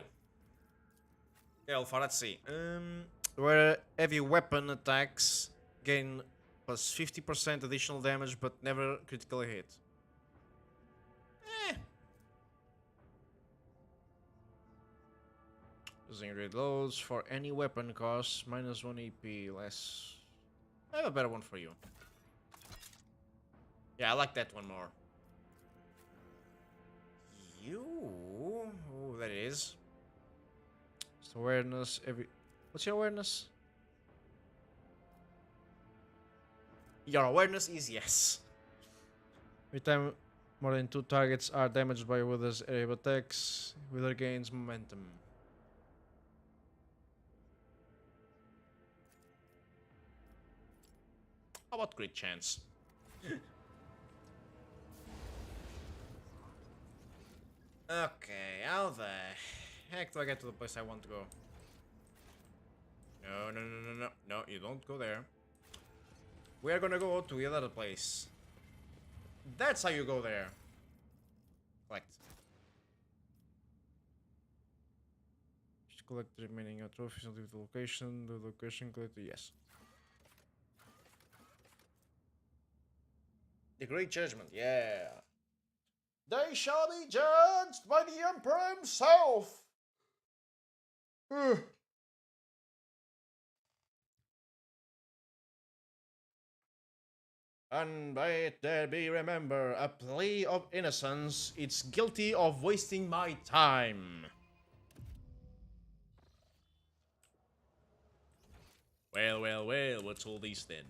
Okay, Alpha, let's see. Where heavy weapon attacks gain plus 50% additional damage, but never critical hit. Using reloads for any weapon costs minus 1 AP less. I have a better one for you. Yeah, I like that one more. You, oh, that is. Just awareness. What's your awareness? Your awareness is yes. Every time more than 2 targets are damaged by Wither's area of attacks, Wither gains momentum. How about crit chance? Okay, how the heck do I get to the place I want to go? No, no, no, no, no. No, you don't go there. We are gonna go to the other place. That's how you go there. Collect. Just collect the remaining trophies and leave the location. The location collected, yes. The Great Judgment, yeah. They shall be judged by the Emperor himself. And by it there be remember a plea of innocence. It's guilty of wasting my time. Well, well, well, what's all this then?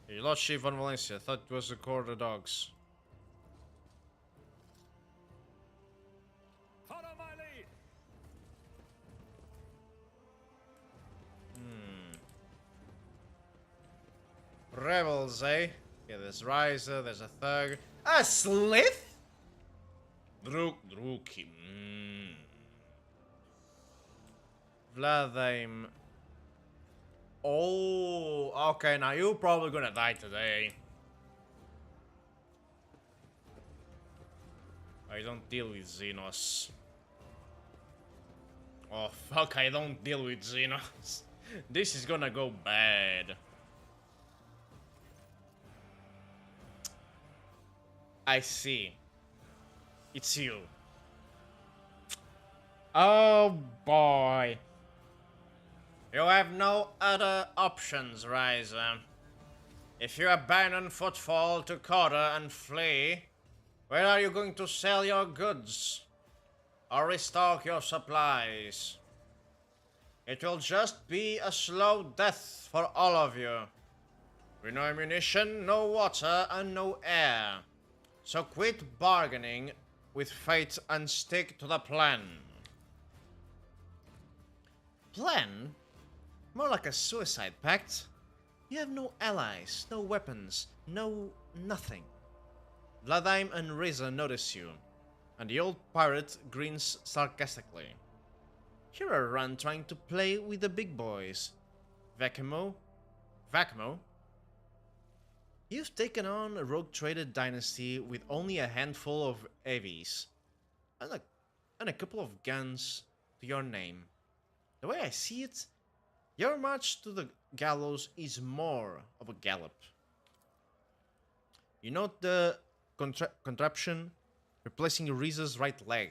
You lost Chief von Valencia. Thought it was a court of dogs. Follow my lead. Rebels, eh? Yeah, there's Riser, there's a thug. A Slith? Druki. Vladaim. Oh, okay, now you're probably gonna die today. I don't deal with Xenos. Oh, fuck, I don't deal with Xenos. This is gonna go bad. I see. It's you. Oh, boy. You have no other options, Riser. If you abandon Footfall to Coda and flee, where are you going to sell your goods? Or restock your supplies? It will just be a slow death for all of you. With no ammunition, no water, and no air. So quit bargaining with fate and stick to the plan. Plan? More like a suicide pact. You have no allies, no weapons, no nothing. Vladimir and Reza notice you, and the old pirate grins sarcastically. You're around trying to play with the big boys. Vakimo? You've taken on a rogue trader dynasty with only a handful of AVs, and a couple of guns to your name. The way I see it, your march to the gallows is more of a gallop. You note the contraption replacing Reza's right leg,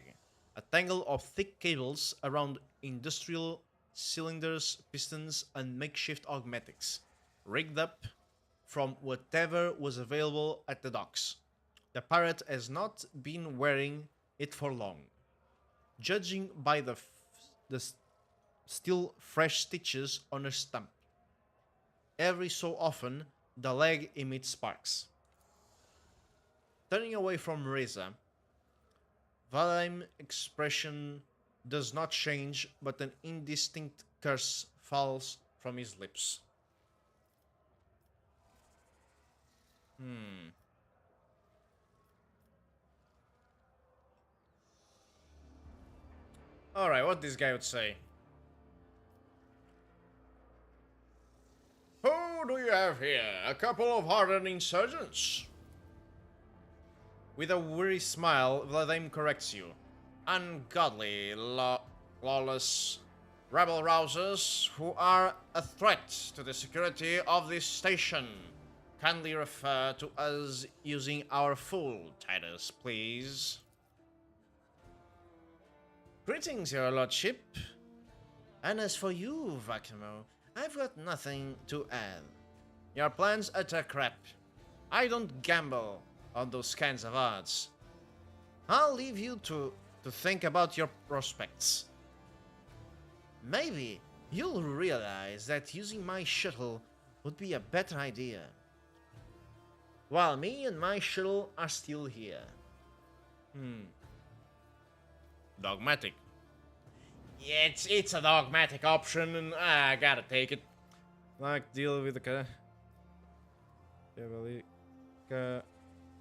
a tangle of thick cables around industrial cylinders, pistons, and makeshift augmatics, rigged up from whatever was available at the docks. The pirate has not been wearing it for long. Judging by the still fresh stitches on her stump. Every so often, the leg emits sparks. Turning away from Reza, Valheim's expression does not change, but an indistinct curse falls from his lips. Alright, what this guy would say? Who do you have here? A couple of hardened insurgents? With a weary smile, Vladimir corrects you. Ungodly, lawless rebel rousers who are a threat to the security of this station. Kindly refer to us using our full titles, please. Greetings, your lordship. And as for you, Vakimo, I've got nothing to add. Your plan's utter crap. I don't gamble on those kinds of odds. I'll leave you to think about your prospects. Maybe you'll realize that using my shuttle would be a better idea. While me and my shuttle are still here. Dogmatic. Yeah, it's a dogmatic option, and I gotta take it. Like, deal with the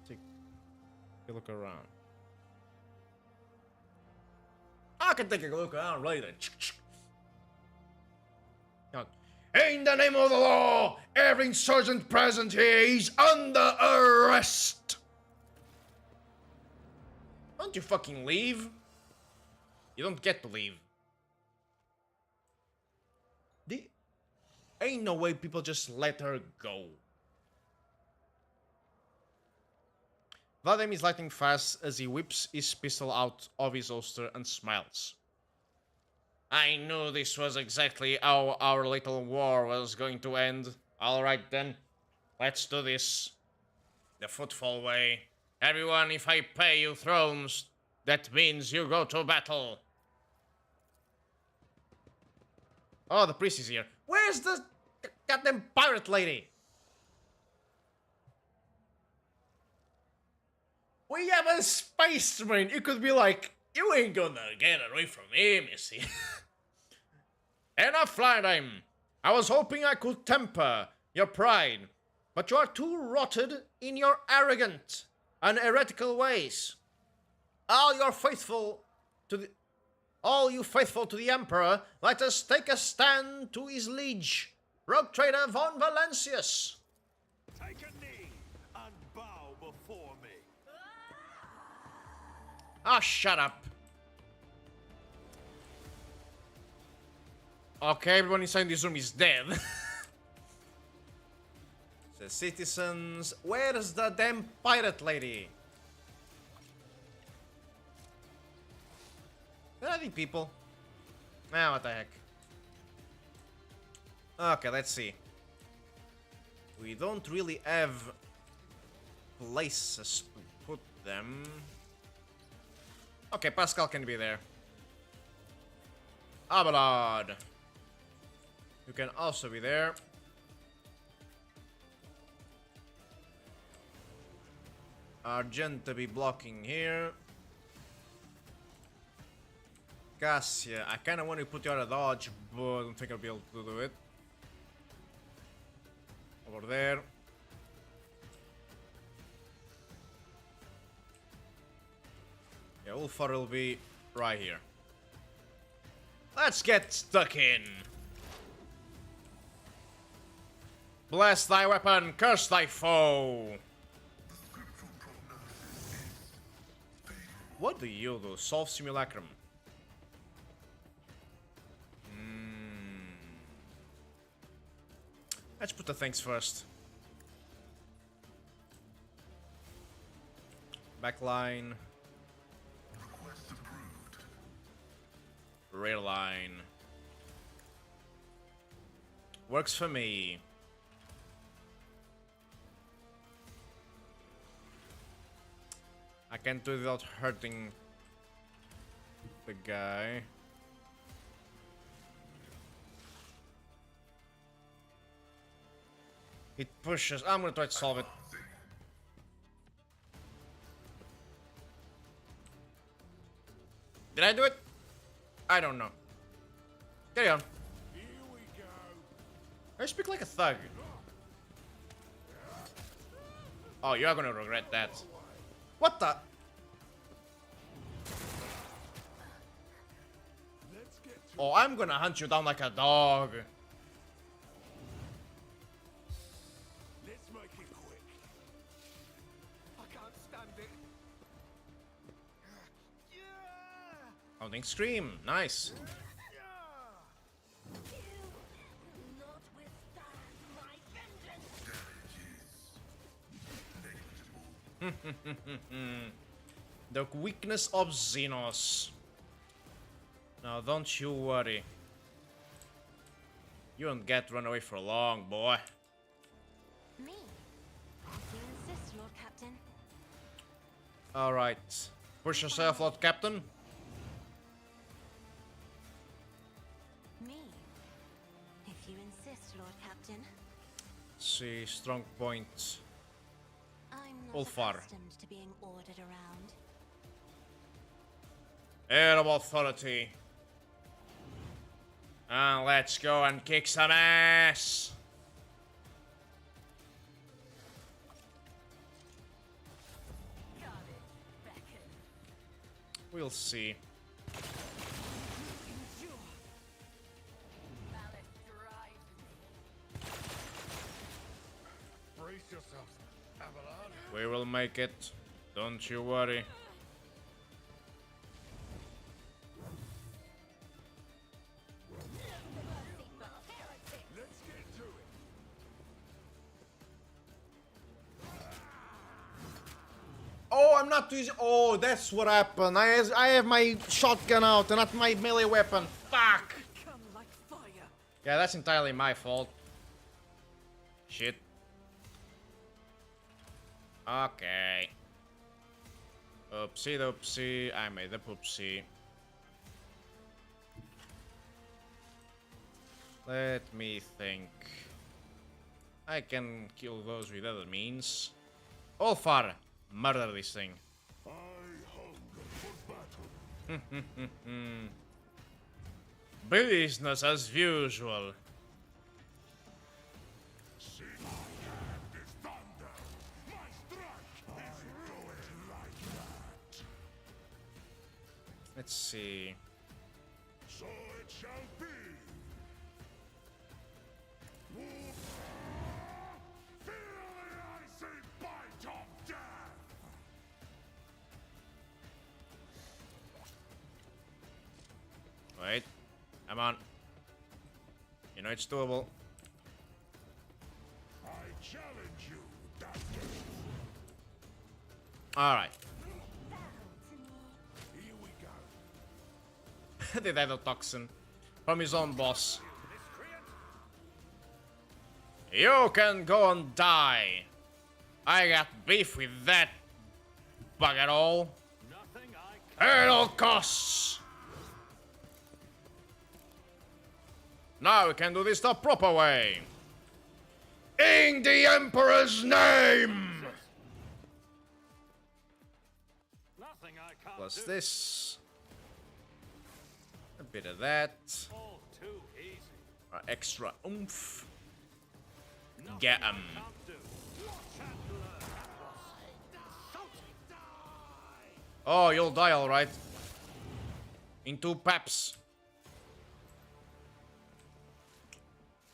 take a look around. I can take a look around later. In the name of the law, every insurgent present here is under arrest. Don't you fucking leave? You don't get to leave. Ain't no way people just let her go. Vladimir is lighting fast as he whips his pistol out of his holster and smiles. I knew this was exactly how our little war was going to end. Alright then, let's do this. The footfall way. Everyone, if I pay you thrones, that means you go to battle. Oh, the priest is here. Where's the goddamn pirate lady? We have a space marine. You could be like, you ain't gonna get away from me, missy. Enough flying time. I was hoping I could temper your pride, but you are too rotted in your arrogant and heretical ways. All you faithful to the Emperor, let us take a stand to his liege, rogue trader von Valencius. Take a knee and bow before me. Ah, shut up. Okay, everyone inside this room is dead. The citizens, where's the damn pirate lady? There are any people? Ah, what the heck. Okay, let's see. We don't really have places to put them. Okay, Pascal can be there. Abelard. You can also be there. Argent to be blocking here. Cassia, I kinda want to put you out of dodge, but I don't think I'll be able to do it. Over there. Yeah, Ulfar will be right here. Let's get stuck in. Bless thy weapon, curse thy foe. What do you do? Solve simulacrum. Let's put the things first. Backline. Rear line. Works for me. can't do it without hurting the guy. It pushes. I'm gonna try to solve it. Did I do it? I don't know. Carry on. Here we go. I speak like a thug. Oh, you're gonna regret that. What the? Let's get to Oh, I'm gonna hunt you down like a dog. Let's make it quick. I can't stand it. Hunting scream. Nice. Not withstand my vengeance. The weakness of Xenos. Now, don't you worry. You won't get run away for long, boy. Me? As you insist, Lord Captain. Alright. Push yourself, Lord Captain. Me? If you insist, Lord Captain. See, strong point. I'm not Ulfar. accustomed to being ordered around. Air of authority. And let's go and kick some ass. We'll see. Brace yourself, Avalon. We will make it. Don't you worry. Let's get to it. Oh, I'm not using. Oh, that's what happened. I have my shotgun out and not my melee weapon. Fuck. Come like fire. Yeah, that's entirely my fault. Shit. Okay. Oopsie doopsie. I made a poopsie. Let me think. I can kill those with other means. Ulfar, murder this thing. I hunger for battle. Business as usual. See my hand is thunder. My strike is going like that. Let's see. So it shall be. Feel the icy bite of death. Wait. Come on. You know it's doable. I challenge you, Doctor. Alright. Here we go. The Dedotoxin. From his own boss. You can go and die. I got beef with that bugger all. Nothing I can. At all costs. Now we can do this the proper way. In the Emperor's name! Nothing I can't Plus do. this. A bit of that. All too easy. Extra oomph. Nothing Get 'em. I can't do. Watch and learn, Atlas. Oh, you'll die alright. In 2 paps.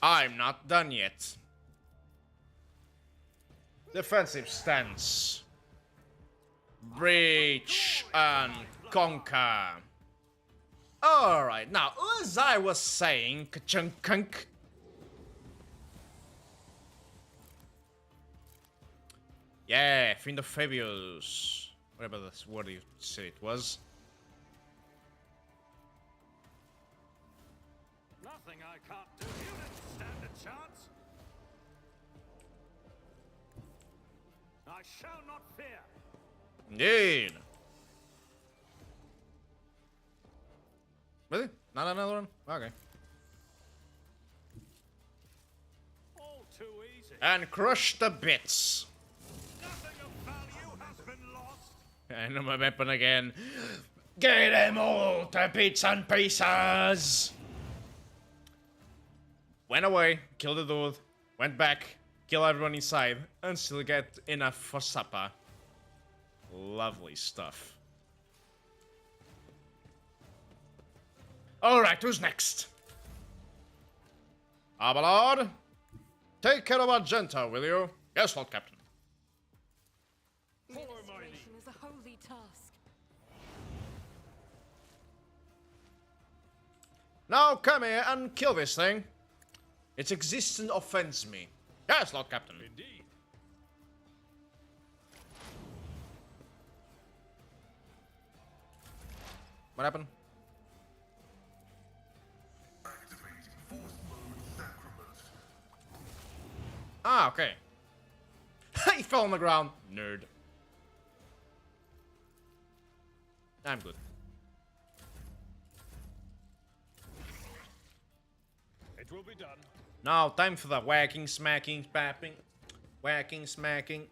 I'm not done yet. Defensive stance. Breach and conquer. Alright, now, as I was saying, ka-chunk-kunk. Yeah, Fiend of Fabius. Whatever this word you said it was. Nothing I can't do. You didn't stand a chance. I shall not fear. Indeed. Really? Not another one? Okay. All too easy. And crush the bits. Nothing of value has been lost. And my weapon again. Get them all to bits and pieces. Went away, killed the dude, went back, kill everyone inside, and still get enough for supper. Lovely stuff. Alright, who's next? Abelard? Take care of Argenta, will you? Yes, Lord Captain. Restoration is a holy task. Now come here and kill this thing. Its existence offends me. Yes, Lord Captain. Indeed. What happened? Ah, okay. He fell on the ground. Nerd. I'm good. It will be done. Now, time for the whacking, smacking, papping. Whacking, smacking.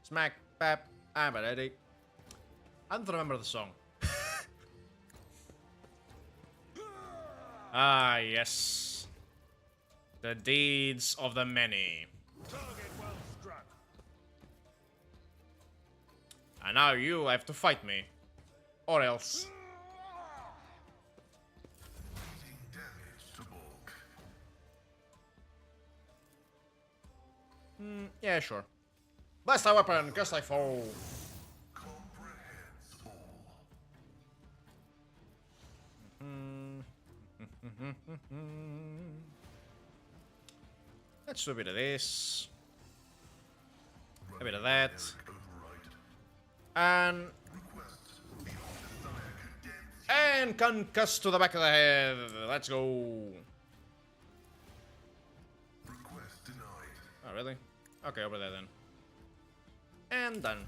Smack, pap. I'm ready. I don't remember the song. Ah, yes. The deeds of the many. Target well struck. And now you have to fight me. Or else. Yeah, sure. Blast thy weapon, curse thy foe. Let's do a bit of this. A bit of that. And concuss to the back of the head. Let's go. Oh, really? Okay, over there then. And done.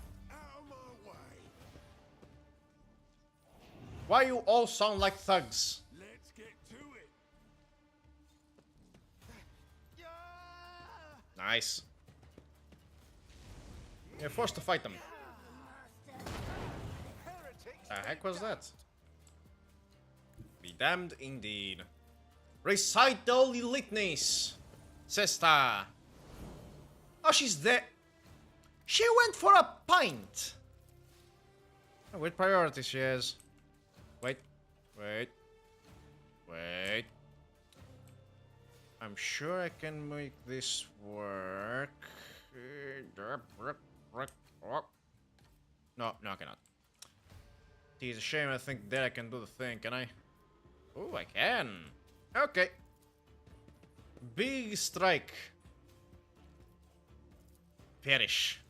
Why you all sound like thugs? Let's get to it. Nice. You're forced to fight them. The heck was that? Be damned indeed. Recite the holy litanies, sister. Oh, she's there. She went for a pint. Oh, what priority she has? Wait. I'm sure I can make this work. No, I cannot. It's a shame I think that I can do the thing, can I? Oh, I can. Okay. Big strike. Perish.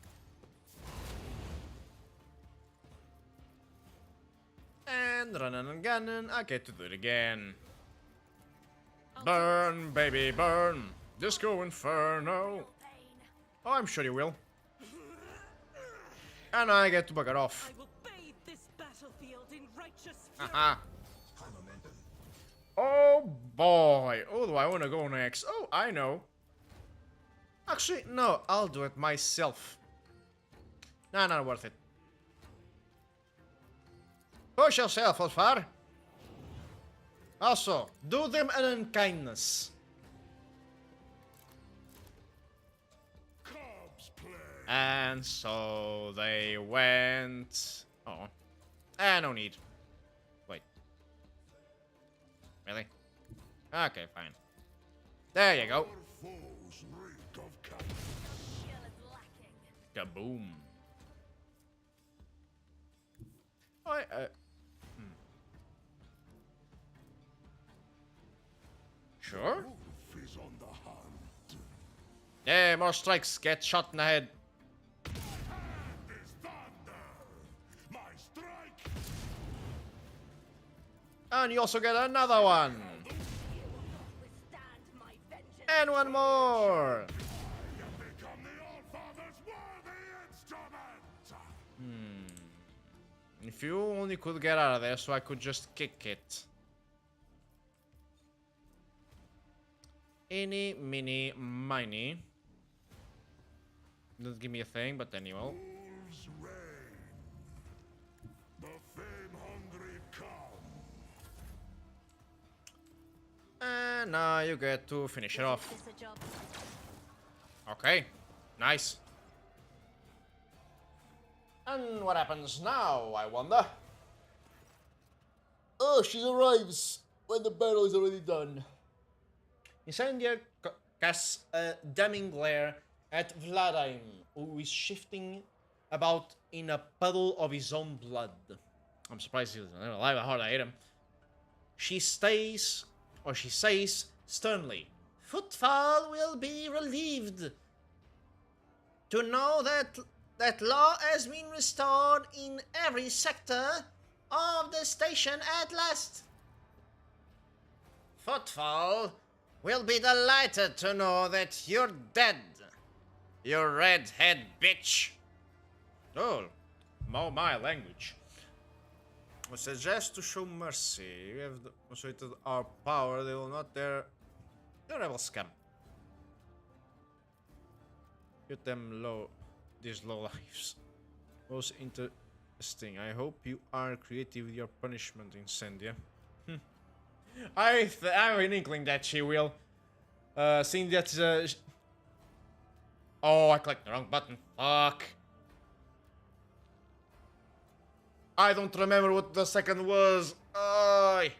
And running and gunning, I get to do it again. Burn, baby, burn. Disco Inferno. Oh, I'm sure you will. And I get to bugger off. I will bathe this battlefield in righteous fury. Haha. Oh boy. Oh, do I want to go next? Oh, I know. Actually, no, I'll do it myself. Nah, not worth it. Push yourself, Ulfar. Also, do them an unkindness. And so they went... Oh. No need. Wait. Really? Okay, fine. There you go. Kaboom. Sure. Yeah, more strikes. Get shot in the head. And you also get another one. And one more. If you only could get out of there so I could just kick it. Eeny, meeny, miny. Doesn't give me a thing, but anyway. Wolves reign. The fame-hungry come. And now you get to finish it off. Is this a job? Okay, nice. And what happens now, I wonder? Oh, she arrives when the battle is already done. Incendia casts a damning glare at Vladimir, who is shifting about in a puddle of his own blood. I'm surprised he's alive. How hard I hate him. She says sternly, "Footfall will be relieved to know that law has been restored in every sector of the station at last. Footfall will be delighted to know that you're dead, you redhead bitch." Oh, my language. I suggest to show mercy. We have demonstrated our power. They will not dare. The rebel scum. Get them low. These low lives. Most interesting. I hope you are creative with your punishment, Incendia. I have an inkling that she will. Seeing that. Oh, I clicked the wrong button. Fuck. I don't remember what the second was. I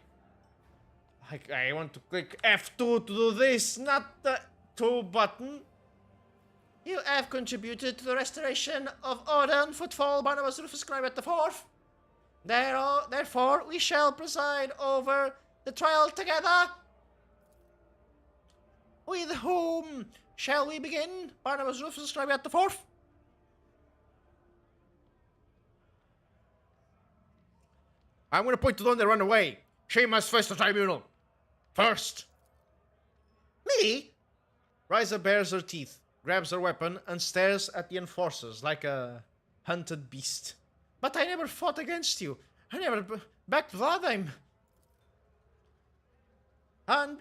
want to click F2 to do this, not the 2 button. You have contributed to the restoration of order and footfall. Barnabas Rufus scribe at the 4th. Therefore, we shall preside over the trial together. With whom shall we begin? Barnabas Rufus scribe at the 4th. I'm gonna point to the one that ran away. She must face the tribunal. First. Me? Ryza bares her teeth, grabs her weapon, and stares at the enforcers like a hunted beast. But I never fought against you. I never backed Vladimir. And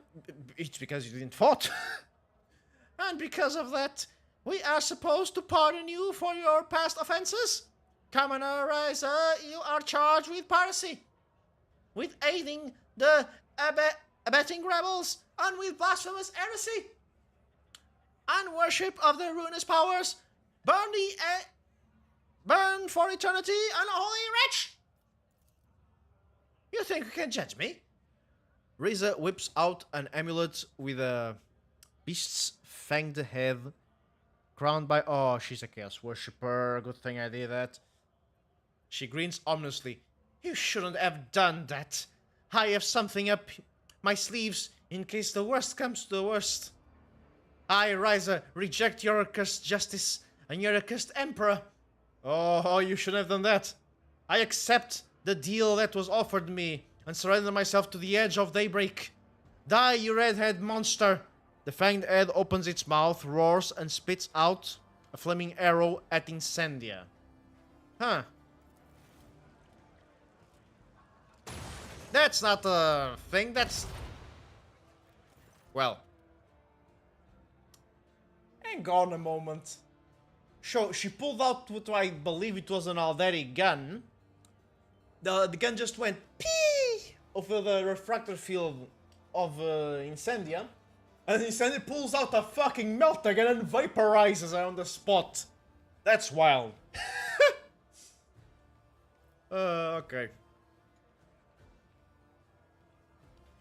it's because you didn't fight. And because of that, we are supposed to pardon you for your past offenses? Commoner Ryza, you are charged with piracy, with aiding the abetting rebels, and with blasphemous heresy, and worship of the ruinous powers. Burn for eternity, unholy wretch! You think you can judge me? Ryza whips out an amulet with a beast's fanged head, crowned by... Oh, she's a chaos worshipper. Good thing I did that. She grins ominously. You shouldn't have done that. I have something up my sleeves in case the worst comes to the worst. I, Ryza, reject your accursed justice and your accursed emperor. Oh, you shouldn't have done that. I accept the deal that was offered me and surrender myself to the edge of daybreak. Die, you redhead monster. The fanged head opens its mouth, roars, and spits out a flaming arrow at Incendia. Huh. That's not a thing, that's... Well. Hang on a moment. So, she pulled out what I believe it was an Alderi gun. The gun just went pee over the refractor field of Incendia. And Incendia pulls out a fucking melter gun and vaporizes her on the spot. That's wild. Okay.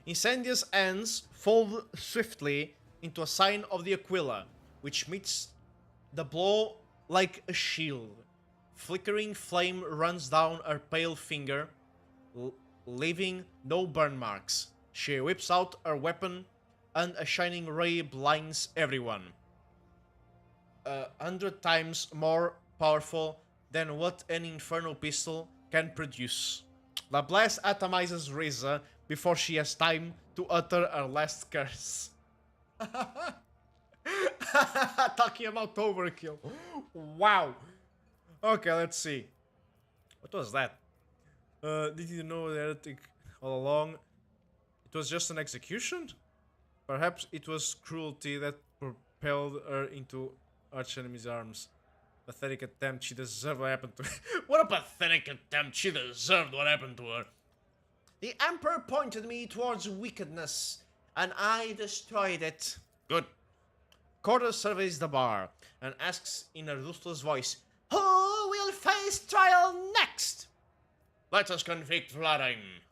Incendia's hands fold swiftly into a sign of the Aquila, which meets the blow like a shield. Flickering flame runs down her pale finger, leaving no burn marks. She whips out her weapon, and a shining ray blinds everyone. 100 times more powerful than what an infernal pistol can produce. The blast atomizes Ryza before she has time to utter her last curse. Talking about overkill. Wow. Okay, let's see. What was that? Did you know the heretic all along? It was just an execution? Perhaps it was cruelty that propelled her into arch-enemy's arms. Pathetic attempt, she deserved what happened to her. What a pathetic attempt, she deserved what happened to her. The Emperor pointed me towards wickedness, and I destroyed it. Good. Corda surveys the bar and asks in a ruthless voice, "Who will face trial next?" Let us convict Vladimir.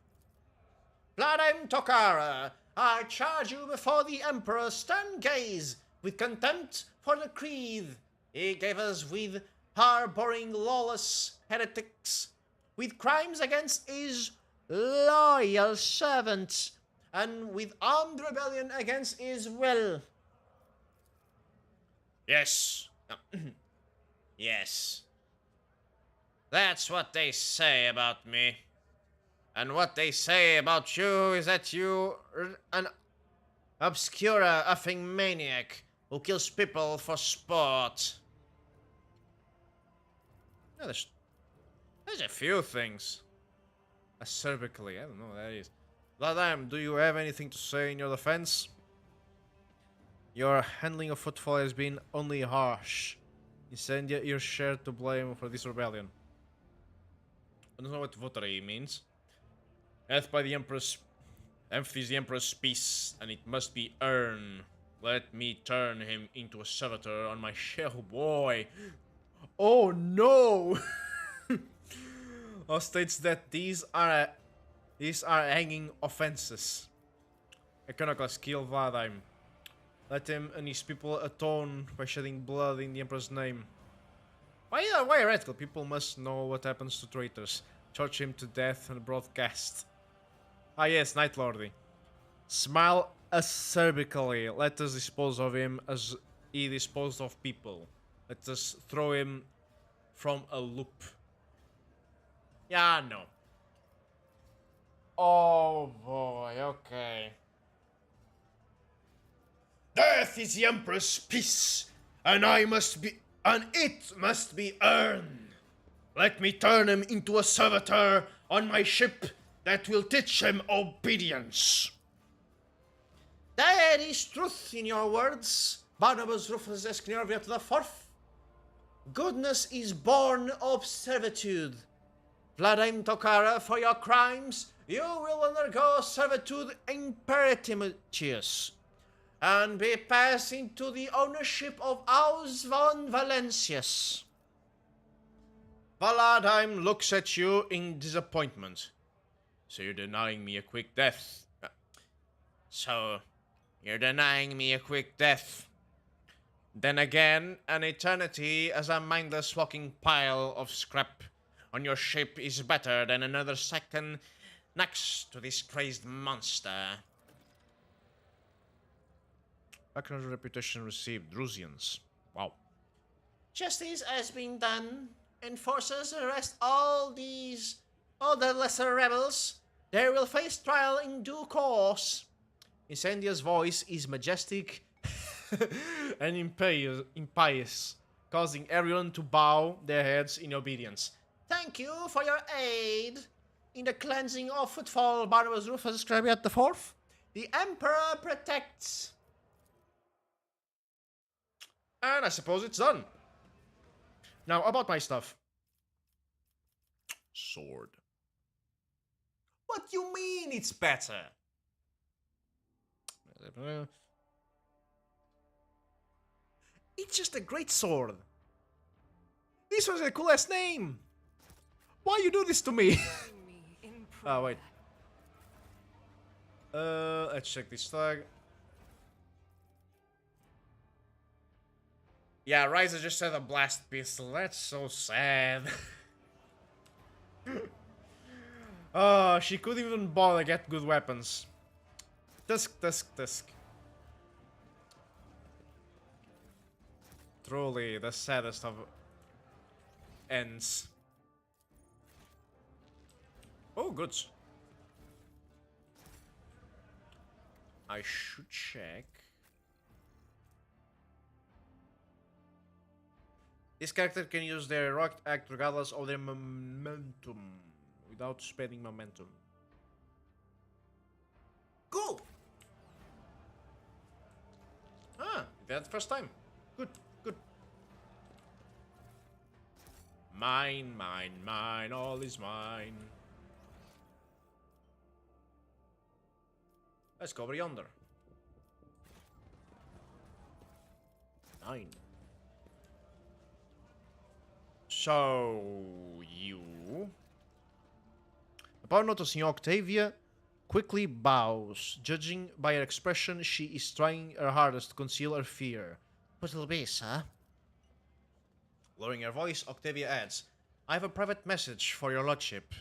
Vladimir Tokara, I charge you before the Emperor's stern gaze with contempt for the creed he gave us, with harboring lawless heretics, with crimes against his loyal servants, and with armed rebellion against his will. Yes. Yes. That's what they say about me. And what they say about you is that you're an obscure effing maniac who kills people for sport. Yeah, there's a few things. Acerbically, I don't know what that is. Vladimir, do you have anything to say in your defense? Your handling of footfall has been only harsh. Instead, you're shared to blame for this rebellion. I don't know what votary means. Death by the Empress empties the Emperor's peace, and it must be earned. Let me turn him into a servitor on my shell, boy. Oh no! Law states that these are hanging offenses. Iconoclast, kill Vladimir. Let him and his people atone by shedding blood in the Emperor's name. Why heretical? People must know what happens to traitors. Torture him to death and broadcast. Ah yes, Night Lordy. Smile acerbically. Let us dispose of him as he disposed of people. Let us throw him from a loop. Yeah, no. Oh boy, okay. Death is the Emperor's peace, and it must be earned. Let me turn him into a servitor on my ship that will teach him obedience. There is truth in your words, Barnabas Rufus Escnervia to the fourth. Goodness is born of servitude. Vladimir Tokara, for your crimes, you will undergo servitude impertimious, and be passed into the ownership of House von Valencius. Vladimir looks at you in disappointment. So you're denying me a quick death. Then again, an eternity as a mindless walking pile of scrap on your ship is better than another second next to this crazed monster. Background reputation received. Drusians. Wow. Justice has been done. Enforcers arrest all the lesser rebels. They will face trial in due course. Incendia's voice is majestic and impious, causing everyone to bow their heads in obedience. Thank you for your aid in the cleansing of footfall, Barnabas Rufus Scrabiat the Fourth. The Emperor protects. And I suppose it's done. Now, about my stuff. Sword. What do you mean it's better? It's just a great sword. This was a coolest name. Why you do this to me? Oh, wait. Let's check this tag. Yeah, Ryza just said a blast pistol. That's so sad. Oh, she couldn't even bother get good weapons. Tusk. Truly the saddest of ends. Oh, good. I should check. This character can use their heroic act regardless of their momentum. without spending momentum. Cool! Ah, that first time. Good, good. Mine, mine, mine, all is mine. Let's go over yonder. 9. So, you... Upon noticing Octavia, quickly bows. Judging by her expression, she is trying her hardest to conceal her fear. What will be, sir? Lowering her voice, Octavia adds, I have a private message for your lordship.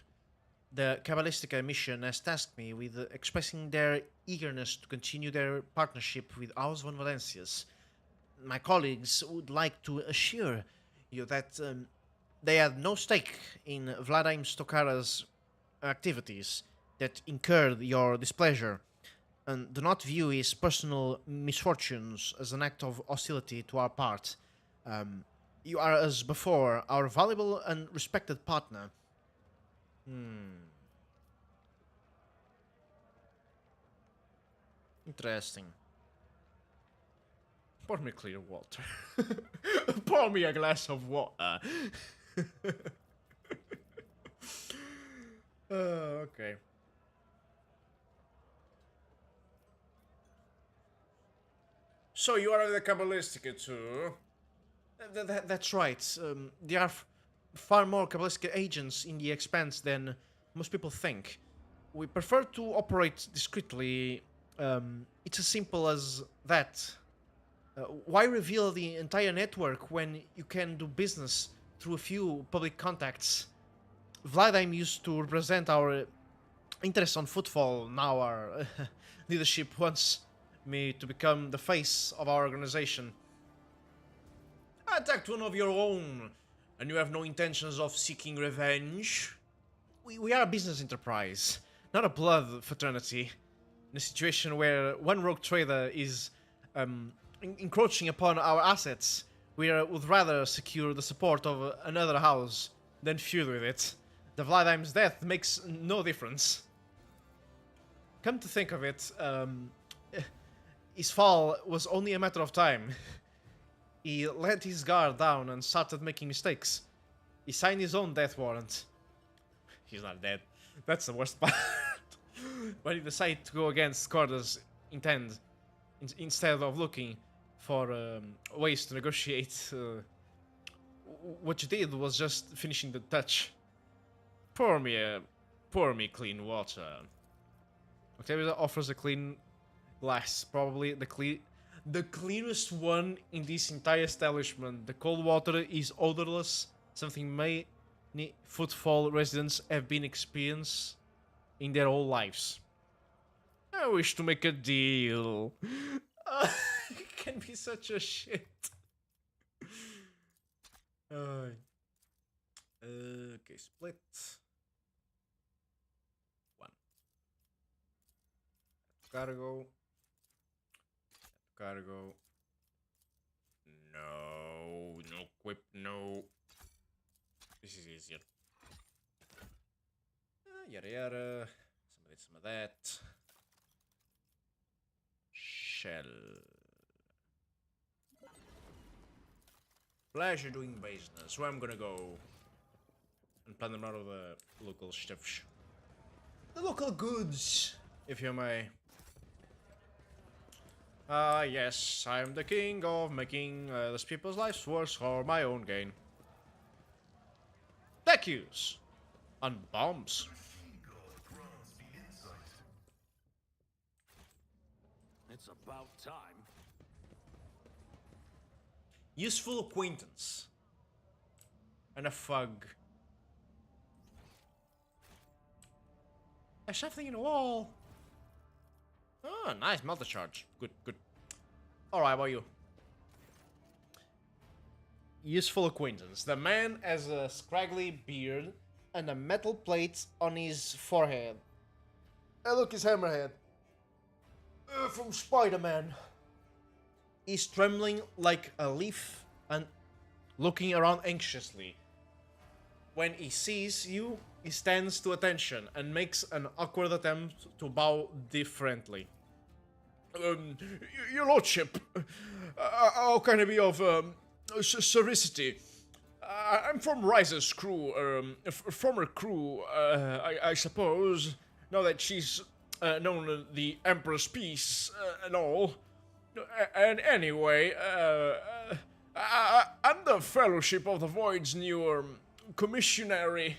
The Kabbalistica mission has tasked me with expressing their eagerness to continue their partnership with House von Valencius. My colleagues would like to assure you that they had no stake in Vladimir Stokara's activities that incurred your displeasure, and do not view his personal misfortunes as an act of hostility to our part. You are, as before, our valuable and respected partner. Interesting. Pour me clear water. Pour me a glass of water. Okay. So you are the Kabbalistica too? That's right. There are far more Kabbalistica agents in the Expanse than most people think. We prefer to operate discreetly. It's as simple as that. Why reveal the entire network when you can do business through a few public contacts? Vladimir used to represent our interests on Footfall. Now our leadership wants me to become the face of our organization. I attacked one of your own, and you have no intentions of seeking revenge? We are a business enterprise, not a blood fraternity. In a situation where one rogue trader is encroaching upon our assets, we would rather secure the support of another house than feud with it. The Vladimir's death makes no difference. Come to think of it, his fall was only a matter of time. He let his guard down and started making mistakes. He signed his own death warrant. He's not dead. That's the worst part. But he decided to go against Corda's intent instead of looking for ways to negotiate. What you did was just finishing the touch. Pour me clean water. Octavia offers a clean glass, probably the cleanest one in this entire establishment. The cold water is odorless, something many Footfall residents have been experienced in their whole lives. I wish to make a deal. It can be such a shit. Okay, split. 1. Cargo. Cargo. No equip, no. This is easier. Yada yada. Some of that. Shell. Pleasure doing business. Where I'm gonna go and plan them out of the local stuff. The local goods, if you may. Yes, I'm the king of making these people's lives worse for my own gain. Tech use on bombs. It's about time. Useful acquaintance. And a fug. There's something in the wall. Oh, nice multi-charge. Good, good. Alright, how about you? Useful acquaintance. The man has a scraggly beard and a metal plate on his forehead. Hey, look, his hammerhead. From Spider-Man. He's trembling like a leaf and looking around anxiously. when he sees you, he stands to attention and makes an awkward attempt to bow differently. Your lordship, how can I be of servicity? I'm from Rise's crew, former crew, I suppose, now that she's known the Emperor's Peace and all. And anyway, I'm the Fellowship of the Void's new commissionary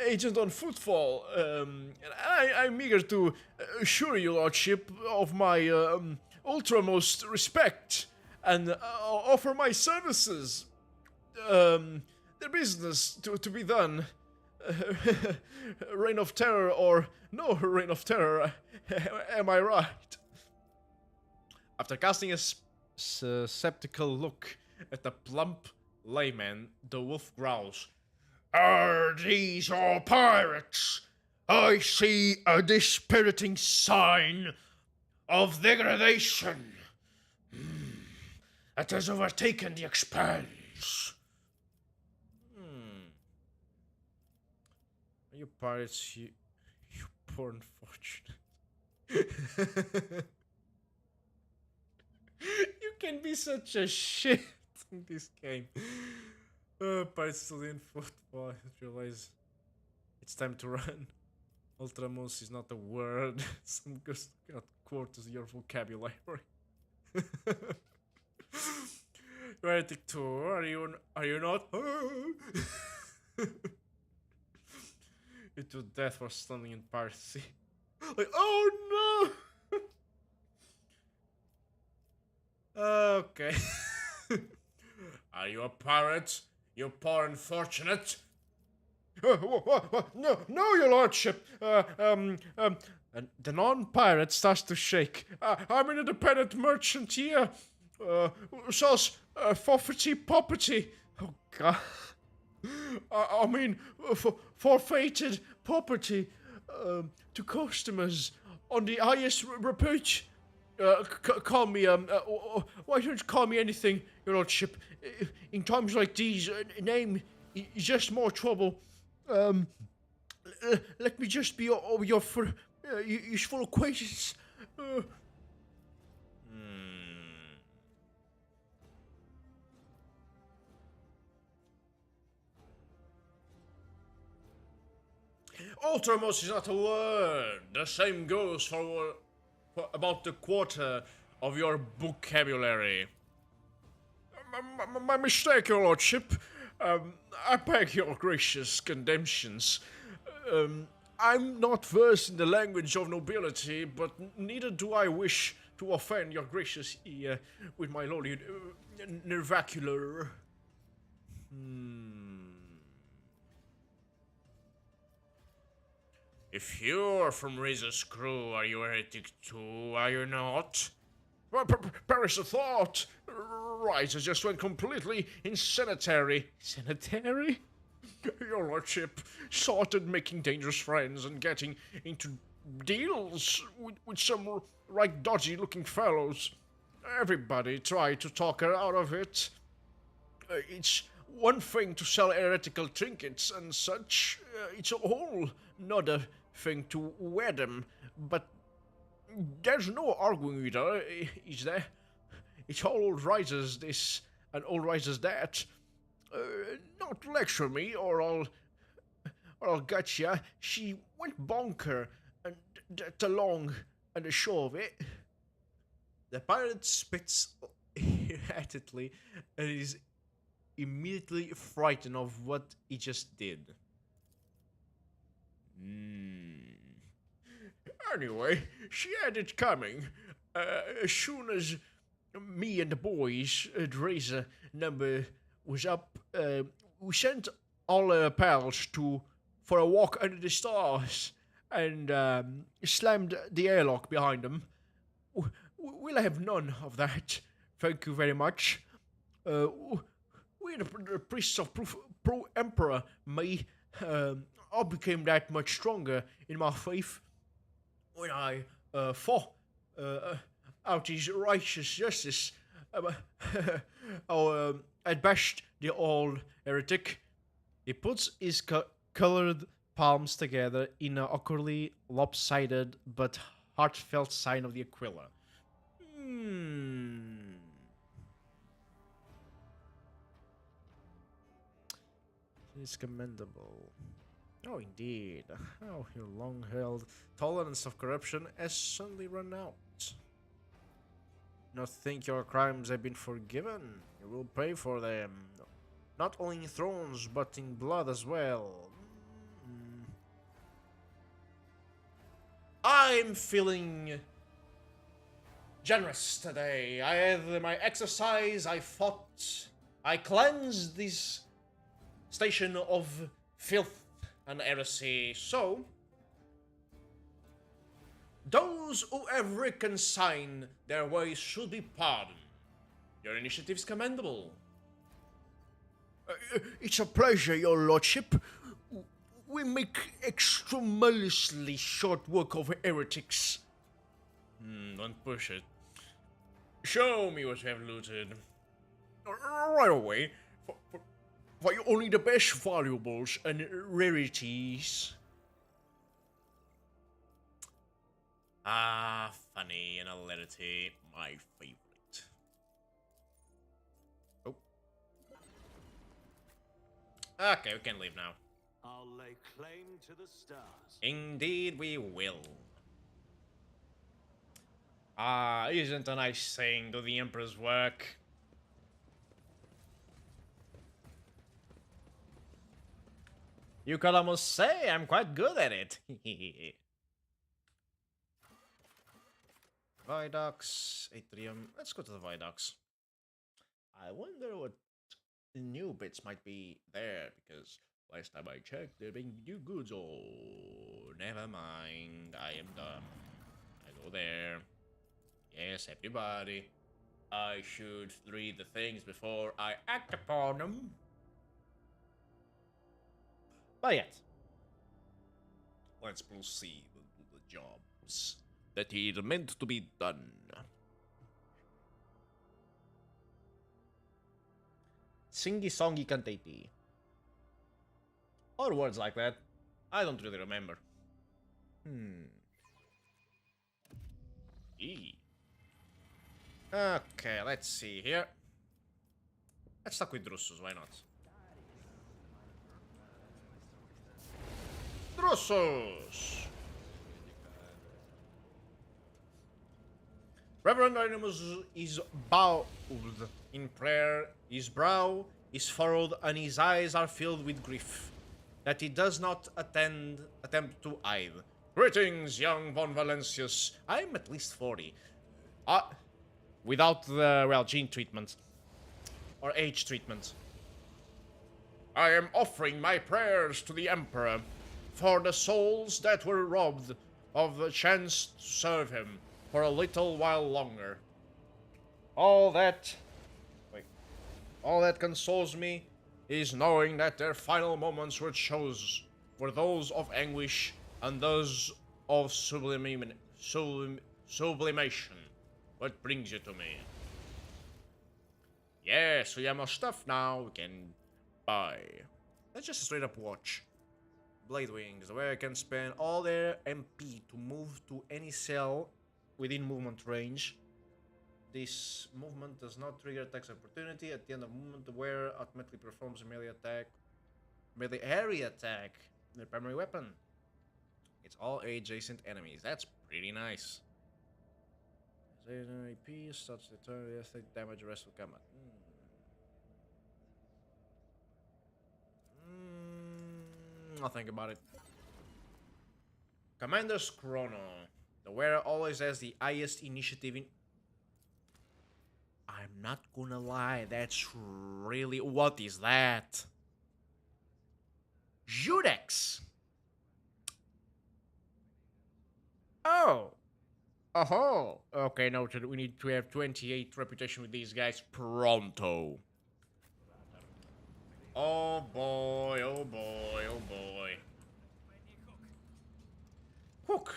agent on footfall. I'm eager to assure you, Lordship, of my ultramost respect and offer my services. The business to be done. Reign of Terror or no Reign of Terror, am I right? After casting a skeptical look at the plump layman, the wolf growls. Are these all pirates? I see a dispiriting sign of degradation that has overtaken the expanse. Are you pirates, you poor unfortunate. You can be such a shit in this game. Pirates still in football. I realize it's time to run. Ultramos is not a word. Some just got quarters of your vocabulary. Heretic too, are you not? You to death for standing in piracy. Like, oh no! Okay. Are you a pirate? You poor unfortunate. No, your lordship. And the non-pirate starts to shake. I'm an independent merchant here. Sells forfeited property. Oh God. I mean, forfeited property to customers on the highest repute. Call me, why don't you call me anything, your lordship? In times like these, name is just more trouble. Let me just be your useful acquaintance. Ultramos is not a word. The same goes for about the quarter of your vocabulary. My mistake, your lordship. I beg your gracious condemnations. I'm not versed in the language of nobility, but neither do I wish to offend your gracious ear with my lowly vernacular. If you're from Rise's crew, are you a heretic too, are you not? Perish the thought! Rise just went completely insanitary. Sanitary? Your lordship started making dangerous friends and getting into deals with some right dodgy looking fellows. Everybody tried to talk her out of it. It's one thing to sell heretical trinkets and such. It's a whole nother thing to wear them. But there's no arguing with her, is there? It's all old risers this and old risers that. Not lecture me or I'll get ya. She went bonker, and that's the long and the short of it. The pirate spits irritatedly and is immediately frightened of what he just did. Anyway, she had it coming. As soon as me and the boys at Razor number was up, we sent all our pals for a walk under the stars and slammed the airlock behind them. We'll have none of that, thank you very much. We the priests of pro-emperor, me, I became that much stronger in my faith when I fought out his righteous justice. I bashed the old heretic. He puts his colored palms together in an awkwardly lopsided but heartfelt sign of the Aquila. It's commendable. Oh, indeed. How your long-held tolerance of corruption has suddenly run out. Not think your crimes have been forgiven. You will pay for them. Not only in thrones, but in blood as well. I'm feeling generous today. I had my exercise, I fought, I cleansed this station of filth and heresy. So, those who have reconciled their ways should be pardoned. Your initiative is commendable. It's a pleasure, your lordship. We make extremously short work of heretics. Don't push it. Show me what you have looted. Right away. For only the best valuables and rarities. Ah, funny and hilarity, my favorite. Oh. Okay, we can leave now. I'll lay claim to the stars. Indeed we will. Ah, isn't a nice thing do the Emperor's work? You could almost say I'm quite good at it. Viaducts, Atrium. Let's go to the Viaducts. I wonder what the new bits might be there, because last time I checked, there being new goods. Oh, never mind. I am dumb. I go there. Yes, everybody. I should read the things before I act upon them. But yet, let's proceed with the jobs that is meant to be done. Singy songy cantati. Or words like that. I don't really remember. Okay, let's see here. Let's start with Drussus, why not? Drussus! Reverend Animus is bowed in prayer, his brow is furrowed, and his eyes are filled with grief that he does not attempt to hide. Greetings, young von Valencius. I'm at least 40. Without the, well, gene treatment. Or age treatment. I am offering my prayers to the Emperor for the souls that were robbed of the chance to serve him for a little while longer. All that consoles me is knowing that their final moments were those of anguish and those of sublimation. What brings you to me? Yes, we have more stuff now we can buy. Let's just straight up watch. Blade Wings, where I can spend all their MP to move to any cell within movement range. This movement does not trigger attacks of opportunity. At the end of movement, the wearer automatically performs a melee area attack, their primary weapon. It's all adjacent enemies. That's pretty nice. AP starts to turn the aesthetic damage the rest of combat. I'll think about it. Commander's Chrono. The wearer always has the highest initiative in... I'm not gonna lie, that's really... What is that? Judex! Oh! Oh, okay, noted. We need to have 28 reputation with these guys pronto. Oh boy, oh boy, oh boy. Hook!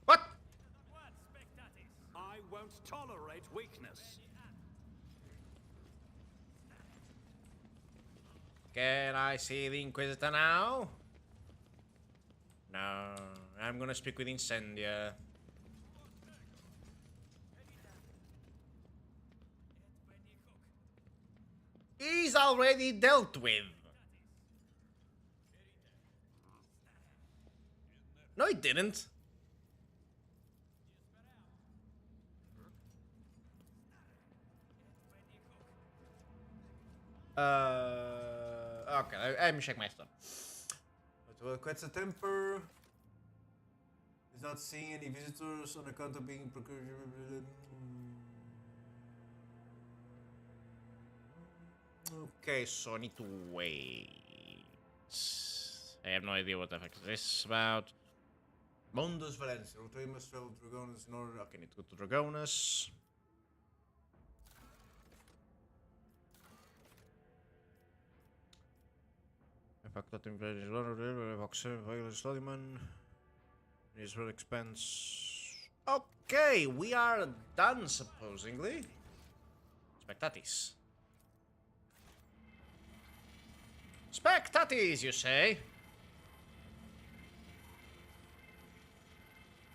What? I won't tolerate weakness. Can I see the Inquisitor now? No, I'm gonna speak with Incendia. He's already dealt with. No, he didn't. Okay, let me check my stuff. But quite a temper. Is not seeing any visitors on account of being Okay, so I need to wait. I have no idea what the fuck this is about. Mundus Valencia. Ultimus fell Dragonus in order. Okay, need to go to Dragonus. Israel expense. Okay, we are done supposedly. Spectatis. Spectatis, you say?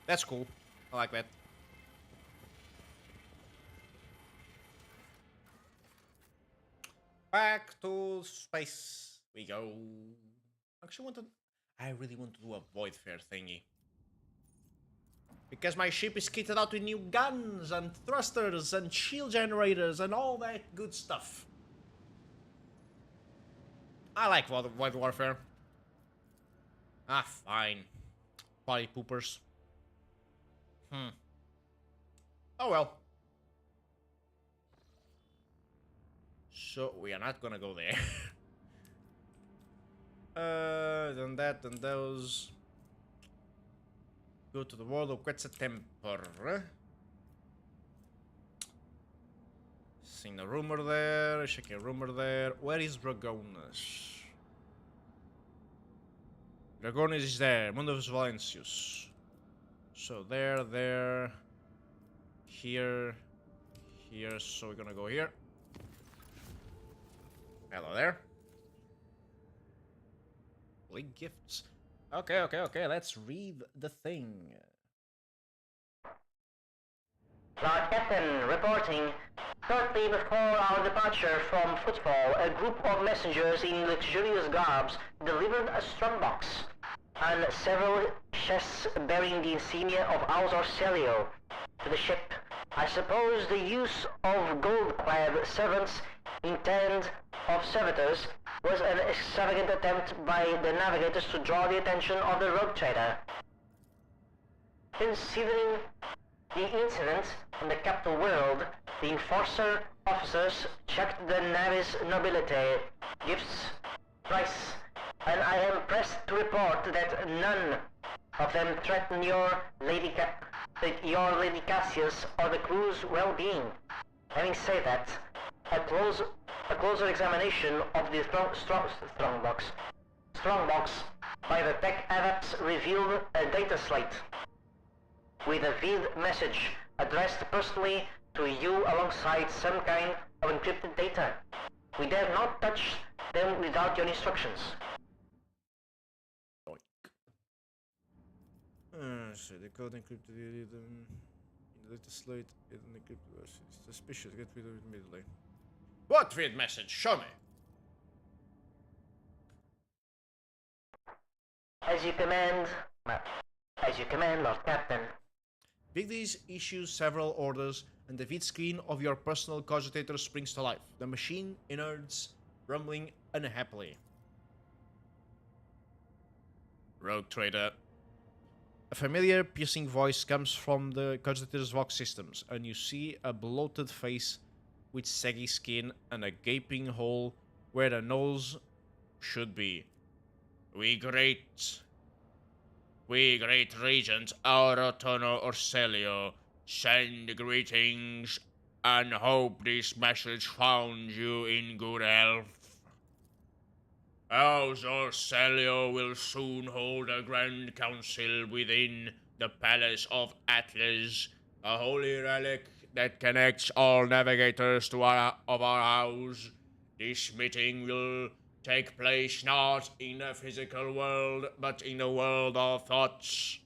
That's cool. I like that. Back to space we go. I really want to do a void fair thingy. Because my ship is kitted out with new guns and thrusters and shield generators and all that good stuff. I like void warfare. Ah, fine. Party poopers. Oh well. So we are not gonna go there. Then that, then those. Go to the world of Quetzaltemper. Seeing a rumor there, checking a rumor there. Where is Dragonus? Dragonus is there, Mundus Valencius. So there, here, so we're gonna go here. Hello there. Big gifts. Okay, let's read the thing. Lord Captain, reporting. Shortly before our departure from Footfall, a group of messengers in luxurious garbs delivered a strongbox and several chests bearing the insignia of House Orselio to the ship. I suppose the use of gold-clad servants instead of servitors was an extravagant attempt by the navigators to draw the attention of the rogue trader. Considering the incident in the capital world, the enforcer officers checked the navy's nobility, gifts, price, and I am pressed to report that none of them threaten your Lady Cassius or the crew's well-being. Having said that, a closer examination of the strongbox by the tech adepts revealed a data slate with a vivid message addressed personally to you alongside some kind of encrypted data. We dare not touch them without your instructions. So the code encrypted in the data slate is an encrypted version. It's suspicious. Get rid of it immediately. What weird message? Show me. As you command, Lord Captain. Bigdies issues several orders, and the vid screen of your personal cogitator springs to life. The machine inerts, rumbling unhappily. Rogue Trader. A familiar, piercing voice comes from the cogitator's vox systems, and you see a bloated face with saggy skin and a gaping hole where the nose should be. We great Regent Auratono Orselio send greetings and hope this message found you in good health. House Orselio will soon hold a grand council within the Palace of Atlas, a holy relic that connects all navigators to our house. This meeting will take place not in the physical world, but in the world of thoughts,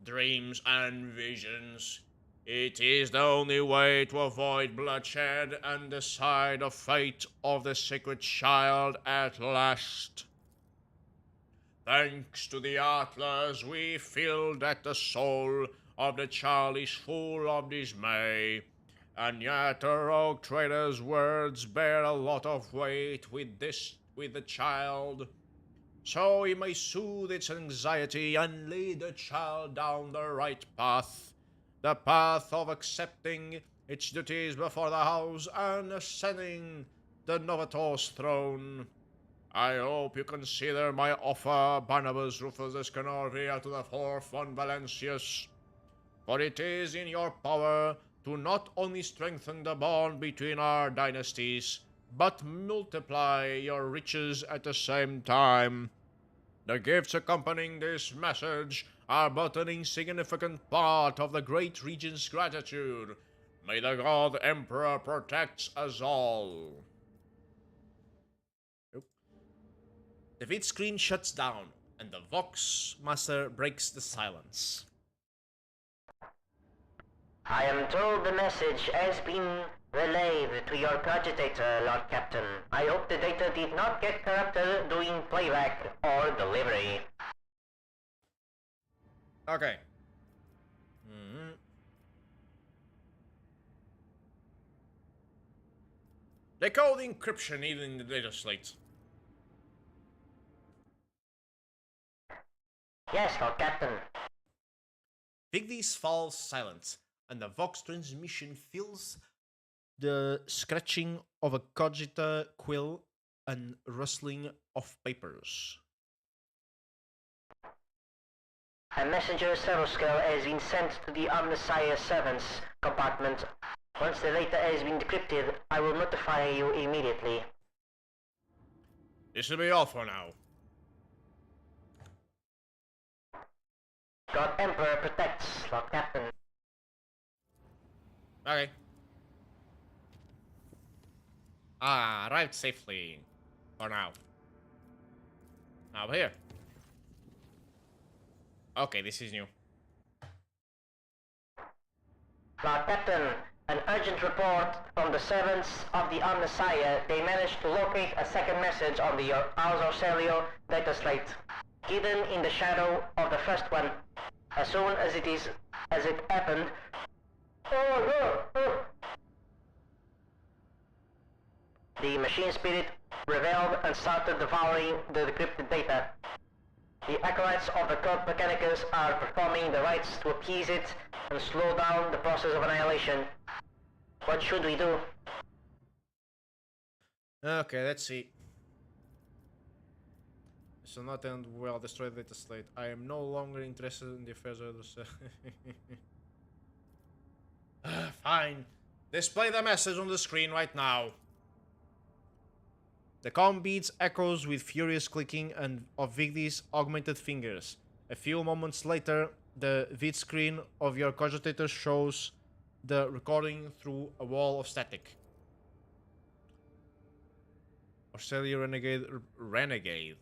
dreams, and visions. It is the only way to avoid bloodshed and decide the fate of the sacred child at last. Thanks to the Atlas, we feel that the soul of the child is full of dismay, and yet the rogue trader's words bear a lot of weight with the child, so he may soothe its anxiety and lead the child down the right path, the path of accepting its duties before the house and ascending the Novator's throne. I hope you consider my offer, Barnabas Rufus Escanorvia to the fourth von Valencius, for it is in your power to not only strengthen the bond between our dynasties, but multiply your riches at the same time. The gifts accompanying this message are but an insignificant part of the great regent's gratitude. May the God Emperor protect us all. The vid screen shuts down, and the Vox Master breaks the silence. I am told the message has been relayed to your cogitator, Lord Captain. I hope the data did not get corrupted during playback or delivery. Okay. Decode encryption even in the data slate. Yes, Lord Captain. Vigdis falls silent, and the Vox transmission fills the scratching of a cogita quill and rustling of papers. A messenger seroscale has been sent to the Omnissiah servants compartment. Once the data has been decrypted, I will notify you immediately. This will be all for now. God Emperor protects, Lord Captain. Okay. Arrived safely. For now. Now here. Okay, this is new. Lord Captain, an urgent report from the servants of the Omnissiah. They managed to locate a second message on the House Orcelio data slate, hidden in the shadow of the first one. As soon as it happened. The machine spirit rebelled and started devouring the decrypted data. The acolytes of the Code Mechanicus are performing the rites to appease it and slow down the process of annihilation. What should we do? Okay, let's see. This will not end well. Destroy the data slate. I am no longer interested in the affairs of the... Fine. Display the message on the screen right now. The comm beats echoes with furious clicking and of Vigdis' augmented fingers. A few moments later, the vid screen of your cogitator shows the recording through a wall of static. Orcelio Renegade.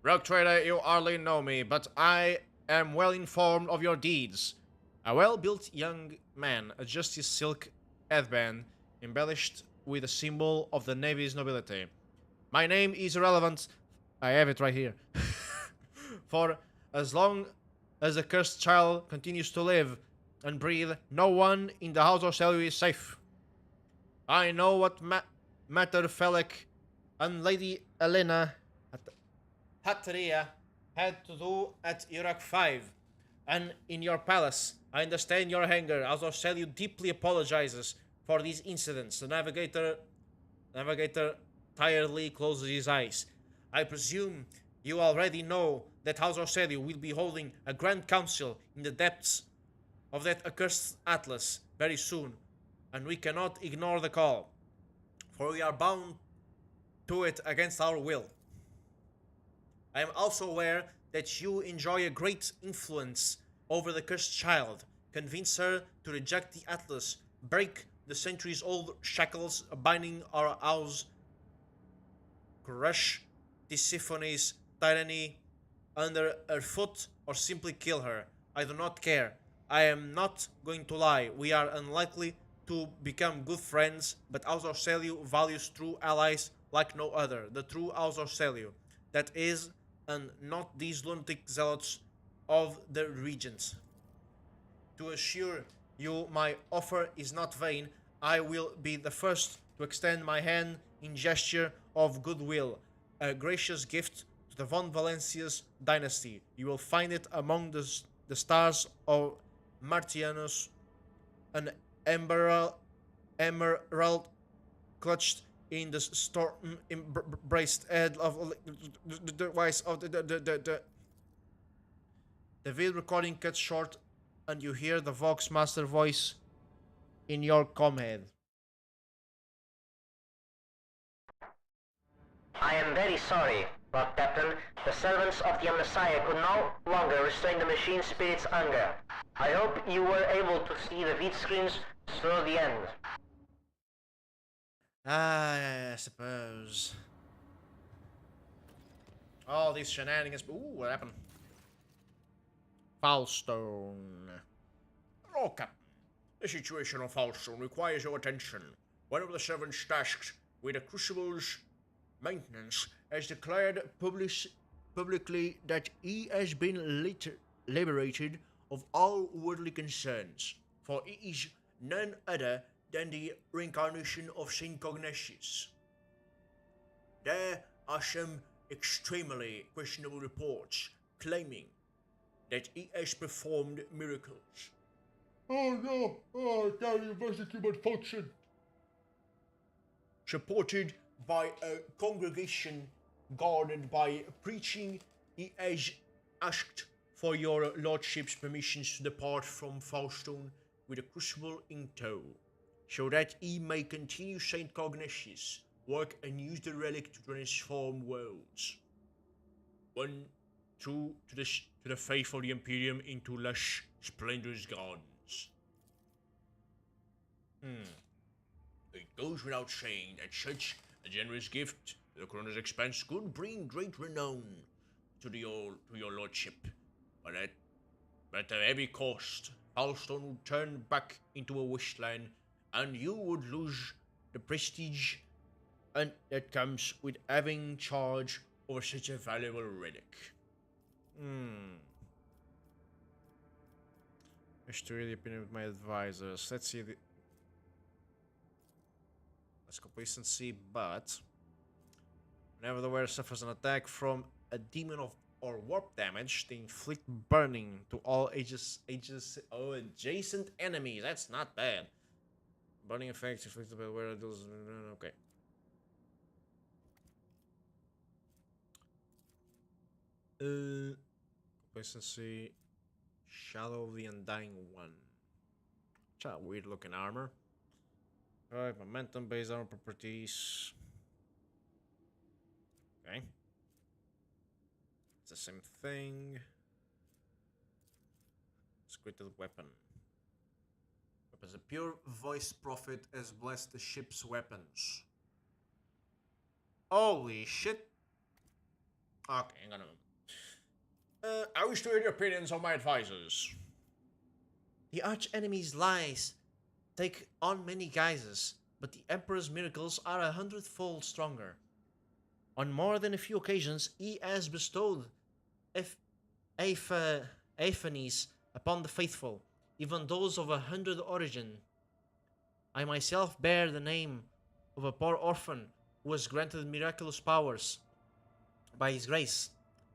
Rogue Trader, you hardly know me, but I am well informed of your deeds. A well-built young man adjusts his silk headband, embellished with a symbol of the Navy's nobility. My name is irrelevant. I have it right here. For as long as the cursed child continues to live and breathe, no one in the House Orcelio is safe. I know what Mater Felek and Lady Elena Hatteria had to do at Iraq 5 and in your palace. I understand your anger. House Orcelio deeply apologizes for these incidents. The navigator tiredly closes his eyes. I presume you already know that House Orcelio will be holding a grand council in the depths of that accursed Atlas very soon, and we cannot ignore the call, for we are bound to it against our will. I am also aware that you enjoy a great influence over the cursed child. Convince her to reject the Atlas, break the centuries-old shackles binding our house, crush Tisiphone's tyranny under her foot or simply kill her. I do not care. I am not going to lie. We are unlikely to become good friends, but House Orcelio values true allies like no other. The true House Orcelio. That is, and not these lunatic zealots of the regents. To assure you my offer is not vain, I will be the first to extend my hand in gesture of goodwill, a gracious gift to the von Valencia's dynasty. You will find it among the stars of Martianus, an emerald clutched in the storm embraced head of the voice of the video recording cuts short, and you hear the Vox Master voice in your comhead. I am very sorry, but Captain, the servants of the Messiah could no longer restrain the machine spirit's anger. I hope you were able to see the vid screens through the end. I suppose. All these shenanigans. Ooh, what happened? Foulstone. Oh, Captain. The situation on Foulstone requires your attention. One of the servants tasked with the Crucible's maintenance has declared publicly that he has been liberated of all worldly concerns, for he is none other than the reincarnation of Saint Cognatius. There are some extremely questionable reports claiming that he has performed miracles. Oh no! Oh, Gary, basically malfunction. Supported by a congregation guarded by preaching, he has asked for your lordship's permissions to depart from Foulstone with a crucible in tow, so that he may continue Saint Cognatius' work and use the relic to transform worlds. One true to the faith of the Imperium into lush, splendorous gardens. It goes without saying that such a generous gift at the coroner's expense could bring great renown to your lordship, but at a heavy cost. Foulstone would turn back into a wasteland, and you would lose the prestige and that comes with having charge over such a valuable relic. Wish to really opinion with my advisors. Let's see the complacency, but whenever the wearer suffers an attack from a demon or warp damage, they inflict burning to all adjacent enemies. That's not bad. Burning effects inflicted by the wearer deals. Okay. Complacency, Shadow of the Undying One. Weird looking armor. Alright, momentum based armor properties. Okay. It's the same thing. Scripted weapon. Weapons. A pure voice prophet has blessed the ship's weapons. Holy shit. Okay, hang on a moment. I wish to hear the opinions of my advisors. The arch enemy's lies take on many guises, but the Emperor's miracles are 100-fold stronger. On more than a few occasions, he has bestowed epiphanies upon the faithful, even those of 100 origin. I myself bear the name of a poor orphan who was granted miraculous powers by his grace.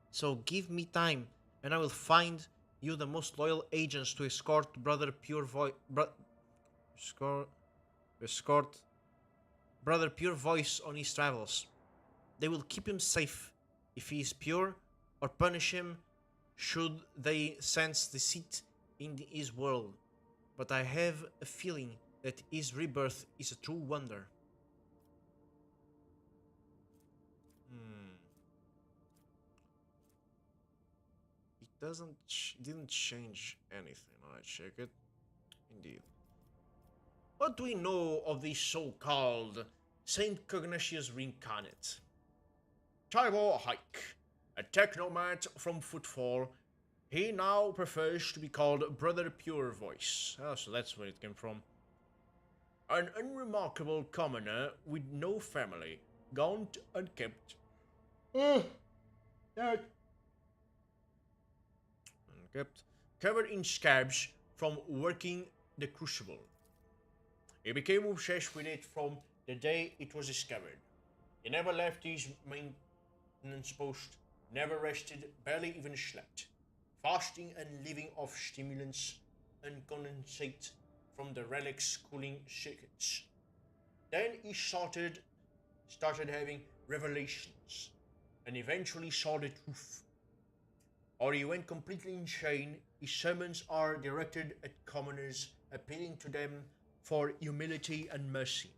So give me time, and I will find you the most loyal agents to escort Brother Pure Voice on his travels. They will keep him safe if he is pure, or punish him should they sense deceit in his world. But I have a feeling that his rebirth is a true wonder. It didn't change anything. I check it. Indeed. What do we know of the so-called Saint Cognatius reincarnate? Taiwo Hike, a technomat from Footfall. He now prefers to be called Brother Pure Voice. Oh, so that's where it came from. An unremarkable commoner with no family, gaunt and kept. Unkept. Covered in scabs from working the crucible. He became obsessed with it from the day it was discovered. He never left his maintenance post, never rested, barely even slept, fasting and living off stimulants and condensate from the relic's cooling circuits. Then he started having revelations, and eventually saw the truth. Or he went completely insane. His sermons are directed at commoners, appealing to them for humility and mercy.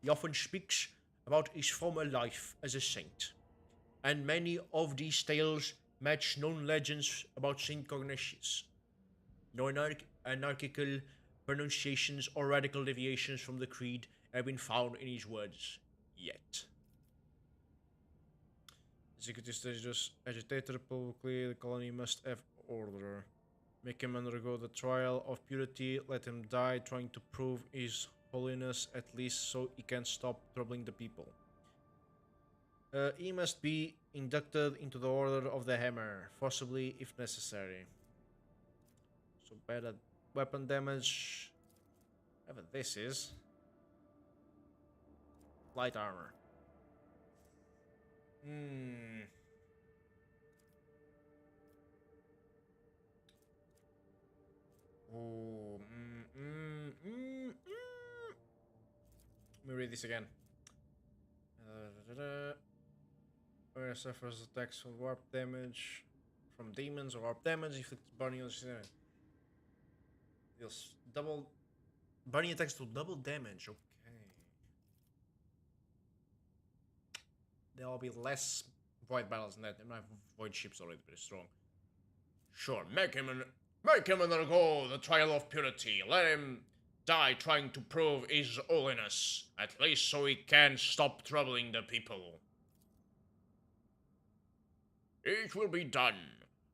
He often speaks about his former life as a saint, and many of these tales match known legends about Saint Cognatius. No anarchical pronunciations or radical deviations from the creed have been found in his words yet. Executive status agitator publicly, the colony must have order. Make him undergo the trial of purity, let him die trying to prove his holiness, at least so he can stop troubling the people. He must be inducted into the Order of the Hammer, forcibly if necessary. So bad at weapon damage. Whatever this is. Light armor. Oh, Let me read this again. Where suffers attacks from warp damage from demons or warp damage inflicts burning on the deals double burning attacks to double damage. Okay. There will be less void battles than that. And my void ship's already pretty strong. Sure, make him undergo the trial of purity. Let him die trying to prove his holiness, at least so he can stop troubling the people. It will be done.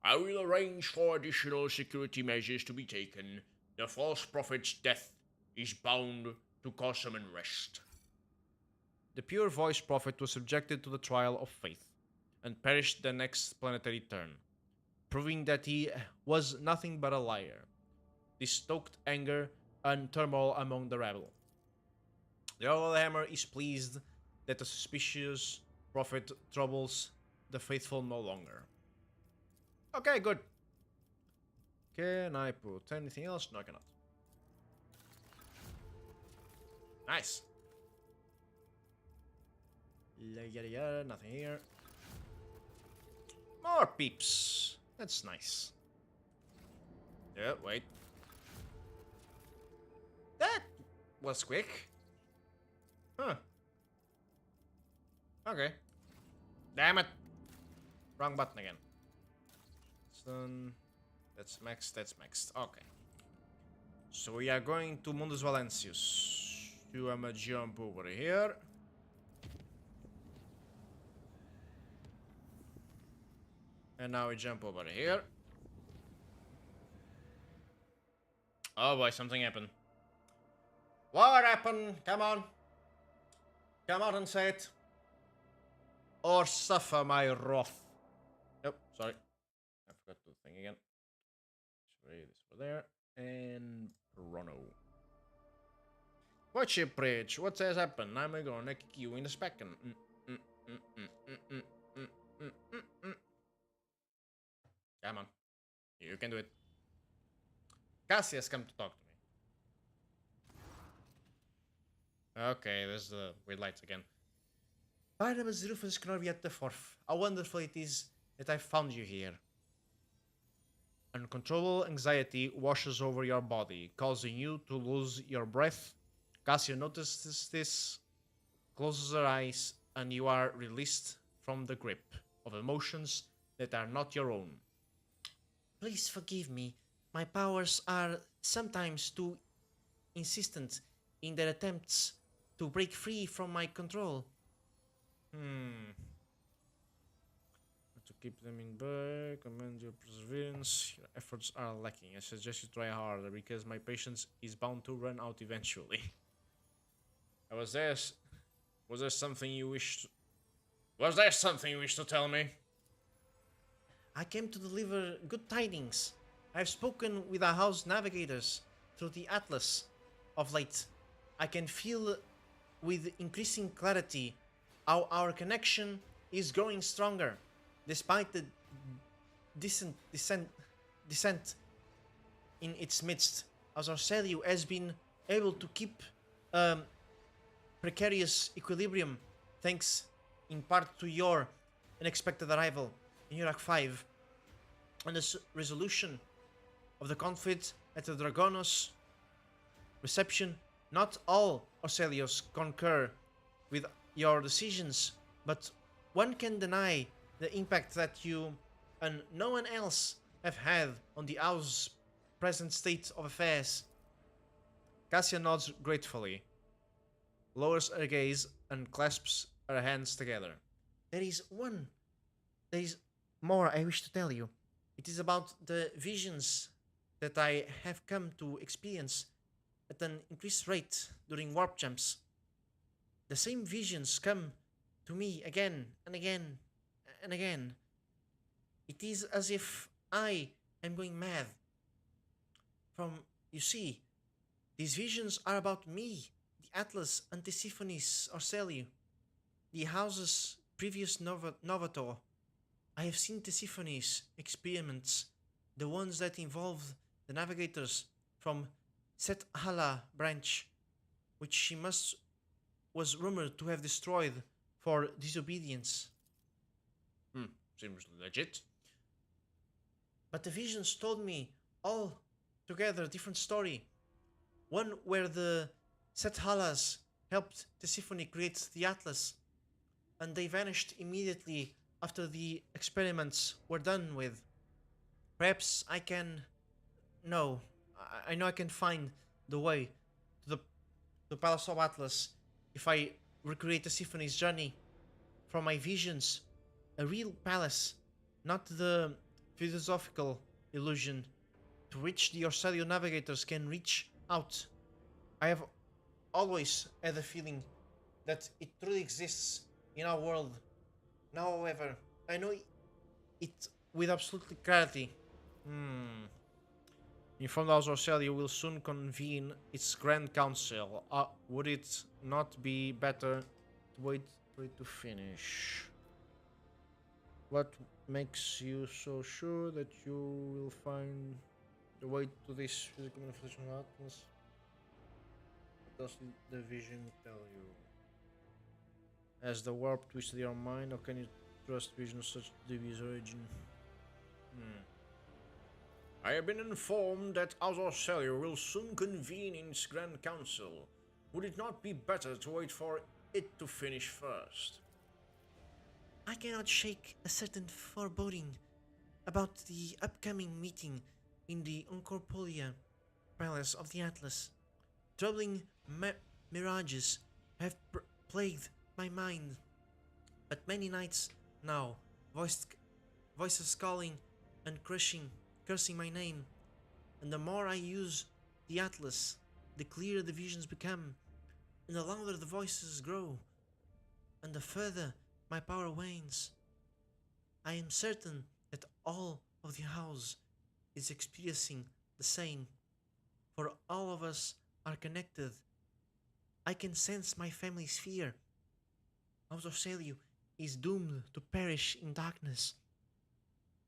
I will arrange for additional security measures to be taken. The false prophet's death is bound to cause some unrest. The pure voice prophet was subjected to the trial of faith and perished the next planetary turn, proving that he was nothing but a liar. This stoked anger and turmoil among the rabble. The Old Hammer is pleased that the suspicious prophet troubles the faithful no longer. Okay, good. Can I put anything else? No, I cannot. Nice. Yada, nothing here. More peeps. That's nice. Yeah, wait. That was quick. Huh. Okay. Damn it. Wrong button again. That's maxed, that's maxed. Okay. So we are going to Mundus Valencius. Do a jump over here. And now we jump over here. Oh boy, something happened. What happened? Come on. Come out and say it. Or suffer my wrath. Yep, sorry. I forgot the thing again. Spray this over there. And Rono. What's your bridge? What has happened? I'm gonna kick you in the specken. Come on. You can do it. Cassie has come to talk to me. Okay, there's the weird lights again. Barnabas Rufus Knorviat the Fourth. How wonderful it is that I found you here. Uncontrollable anxiety washes over your body, causing you to lose your breath. Cassia notices this, closes her eyes, and you are released from the grip of emotions that are not your own. Please forgive me. My powers are sometimes too insistent in their attempts to break free from my control. keep them in back. Commend your perseverance. Your efforts are lacking. I suggest you try harder because my patience is bound to run out eventually. Was there something you wished? Was there something you wish to tell me? I came to deliver good tidings. I have spoken with our house navigators through the Atlas of late. I can feel with increasing clarity how our connection is growing stronger, despite the descent in its midst, as Arcelio has been able to keep precarious equilibrium thanks in part to your unexpected arrival in Iraq 5 and the resolution of the conflict at the Dragonos reception. Not all Arcelios concur with your decisions, but one can deny the impact that you and no one else have had on the house's present state of affairs. Cassia nods gratefully, lowers her gaze, and clasps her hands together. There is more I wish to tell you. It is about the visions that I have come to experience at an increased rate during warp jumps. The same visions come to me again and again and again. It is as if I am going mad. You see, these visions are about me, the Atlas and Tissiphonis Arcelio, the house's previous novator. I have seen Tissiphonis experiments, the ones that involved the navigators from Set Hala branch, which she was rumored to have destroyed for disobedience. Seems legit. But the visions told me all together a different story. One where the Set Halas helped Tisiphone create the Atlas, and they vanished immediately after the experiments were done with. Perhaps I can... No, I know I can find the way to the Palace of Atlas if I recreate Tisiphone's journey from my visions. A real palace, not the philosophical illusion to which the Orcelio navigators can reach out. I have always had the feeling that it truly exists in our world. Now, however, I know it with absolute clarity. Informed House Orcelio will soon convene its Grand Council. Would it not be better to wait for it to finish? What makes you so sure that you will find the way to this physical manifestation of Atlas? What does the vision tell you? Has the warp twisted your mind, or can you trust visions such dubious origin? I have been informed that House Orcelio will soon convene in its Grand Council. Would it not be better to wait for it to finish first? I cannot shake a certain foreboding about the upcoming meeting in the Uncorpolia Palace of the Atlas. Troubling mirages have plagued my mind, but many nights now, voices calling and cursing my name, and the more I use the Atlas, the clearer the visions become, and the louder the voices grow, and the further my power wanes. I am certain that all of the house is experiencing the same, for all of us are connected. I can sense my family's fear. House Orcelio is doomed to perish in darkness.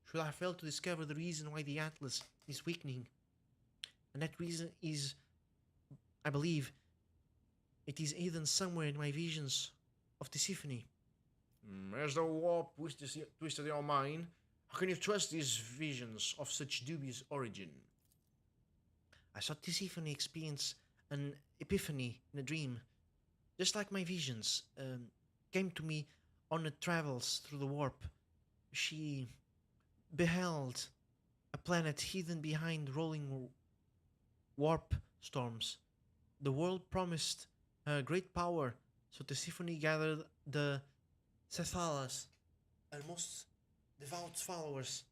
Should I fail to discover the reason why the Atlas is weakening, and that reason is, I believe, it is hidden somewhere in my visions of Tisiphone. As the warp twisted your mind, how can you trust these visions of such dubious origin? I saw Tisiphone experience an epiphany in a dream, just like my visions came to me on the travels through the warp. She beheld a planet hidden behind rolling warp storms. The world promised her great power, so Tisiphone gathered the Cephalas and most devout followers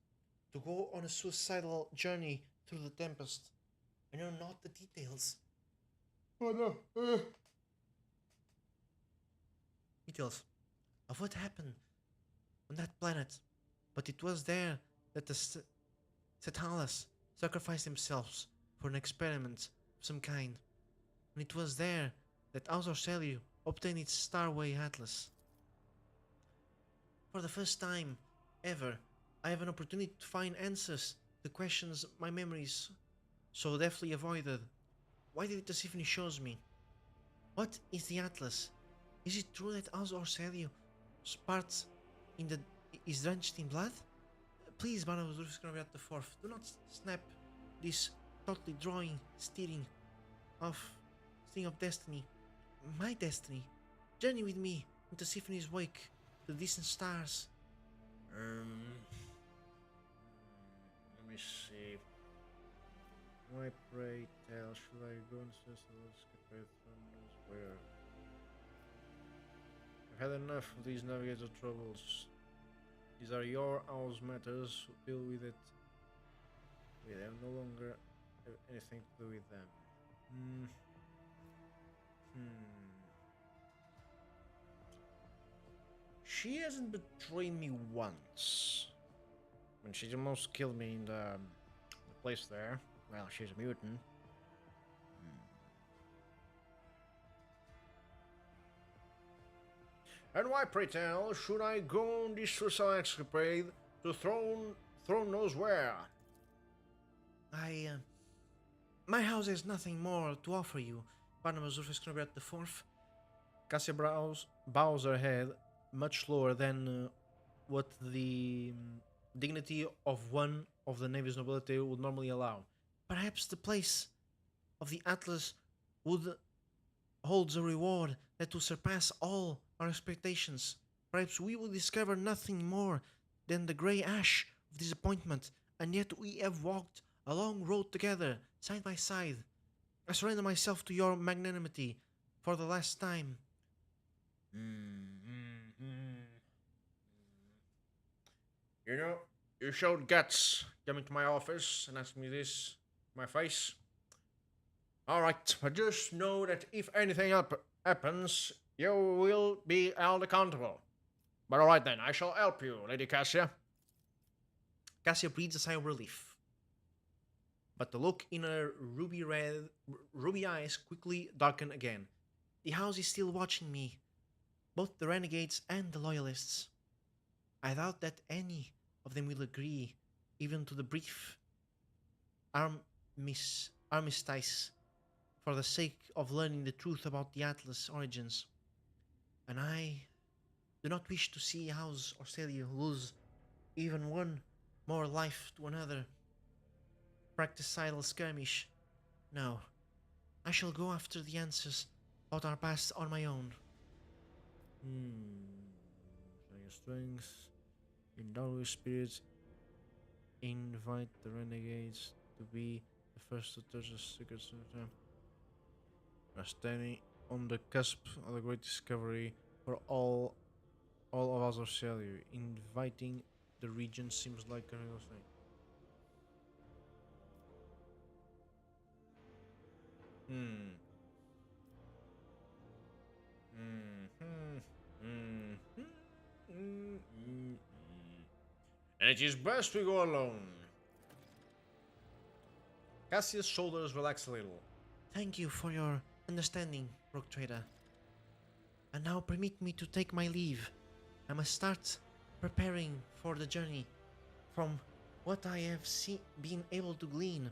to go on a suicidal journey through the tempest. I know not the details. Oh no. Details of what happened on that planet, but it was there that the Cetalas sacrificed themselves for an experiment of some kind, and it was there that Ausorcelu obtained its Starway Atlas. For the first time ever, I have an opportunity to find answers to questions my memories so deftly avoided. Why did the symphony shows me? What is the Atlas? Is it true that Ausorcelu part is drenched in blood? Please, Barnabas Urfskraviat the Fourth, do not snap this totally drawing steering of Sting of Destiny. My destiny. Journey with me into Symphony's wake to distant stars. Let me see. Why pray tell should I go and escape from where? I've had enough of these navigator troubles. These are your house matters. Deal with it. We have no longer have anything to do with them. She hasn't betrayed me once. When she almost killed me in the place there. Well, she's a mutant. And why, pray tell, should I go on this suicide escapade to throne knows where? My house has nothing more to offer you, Barnabas Urfskraviat the Fourth. Cassia bows her head much lower than what the dignity of one of the Navy's nobility would normally allow. Perhaps the place of the Atlas holds a reward that will surpass all our expectations. Perhaps we will discover nothing more than the grey ash of disappointment, and yet we have walked a long road together, side by side. I surrender myself to your magnanimity for the last time. You know, you showed guts coming to my office and asking me this to my face. Alright, but just know that if anything happens, you will be held accountable. But alright then, I shall help you, Lady Cassia. Cassia breathes a sigh of relief. But the look in her ruby eyes quickly darkened again. The house is still watching me, both the renegades and the loyalists. I doubt that any of them will agree, even to the brief armistice, for the sake of learning the truth about the Atlas origins. And I do not wish to see House Orcelia lose even one more life to another fratricidal skirmish. No, I shall go after the answers about our past on my own. Your strength, indomitable spirits, invite the renegades to be the first to touch the secrets of time. We are standing on the cusp of a great discovery for all of us Orcelia. Inviting the region seems like a real thing. And it is best we go alone. Cassia's shoulders relax a little. Thank you for your understanding, Rogue Trader. And now permit me to take my leave. I must start preparing for the journey. From what I have been able to glean,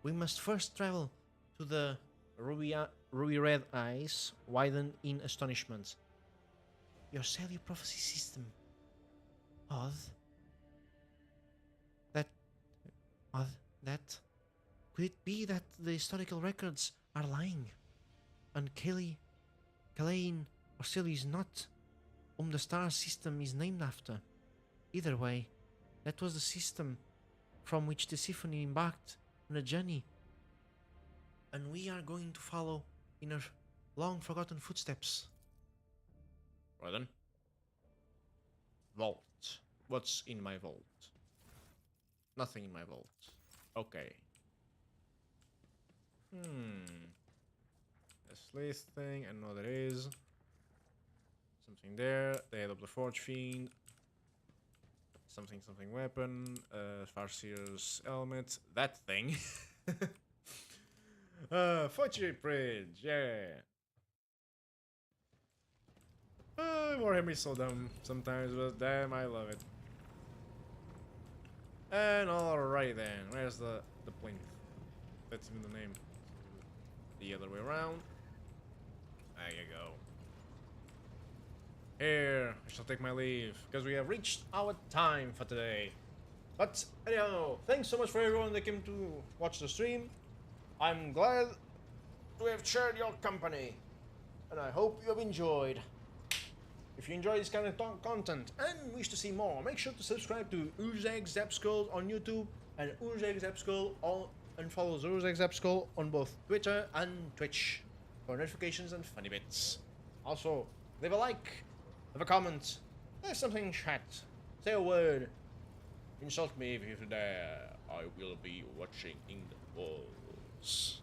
we must first travel to the ruby red eyes widen in astonishment. Your cellular prophecy system. Odd. That. Could it be that the historical records are lying? And Kalain Orcelia is not whom the star system is named after. Either way, that was the system from which the symphony embarked on a journey. And we are going to follow in her long-forgotten footsteps. Right then. Vault. What's in my vault? Nothing in my vault. Okay. This list thing, I know there is. Something there. The head of the Forge Fiend. Something weapon. Farseer's helmet. That thing. Forgery Bridge, yeah. Warhammer is so dumb sometimes, but damn, I love it. And alright then, where's the plinth? That's even the name. The other way around. There you go. Here, I shall take my leave, because we have reached our time for today. But anyhow, thanks so much for everyone that came to watch the stream. I'm glad to have shared your company, and I hope you have enjoyed. If you enjoy this kind of content and wish to see more, make sure to subscribe to Uzeg Zapskull on YouTube and Uzeg Zapskull and follow Uzeg Zapskull on both Twitter and Twitch for notifications and funny bits. Also, leave a like, leave a comment, say something in chat, say a word, insult me if you dare. I will be watching in the walls.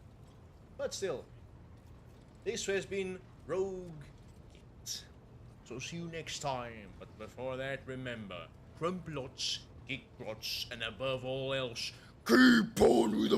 But still, this has been Rogue GIT. So see you next time, but before that, remember, crump lots, kick lots, and above all else, keep on with the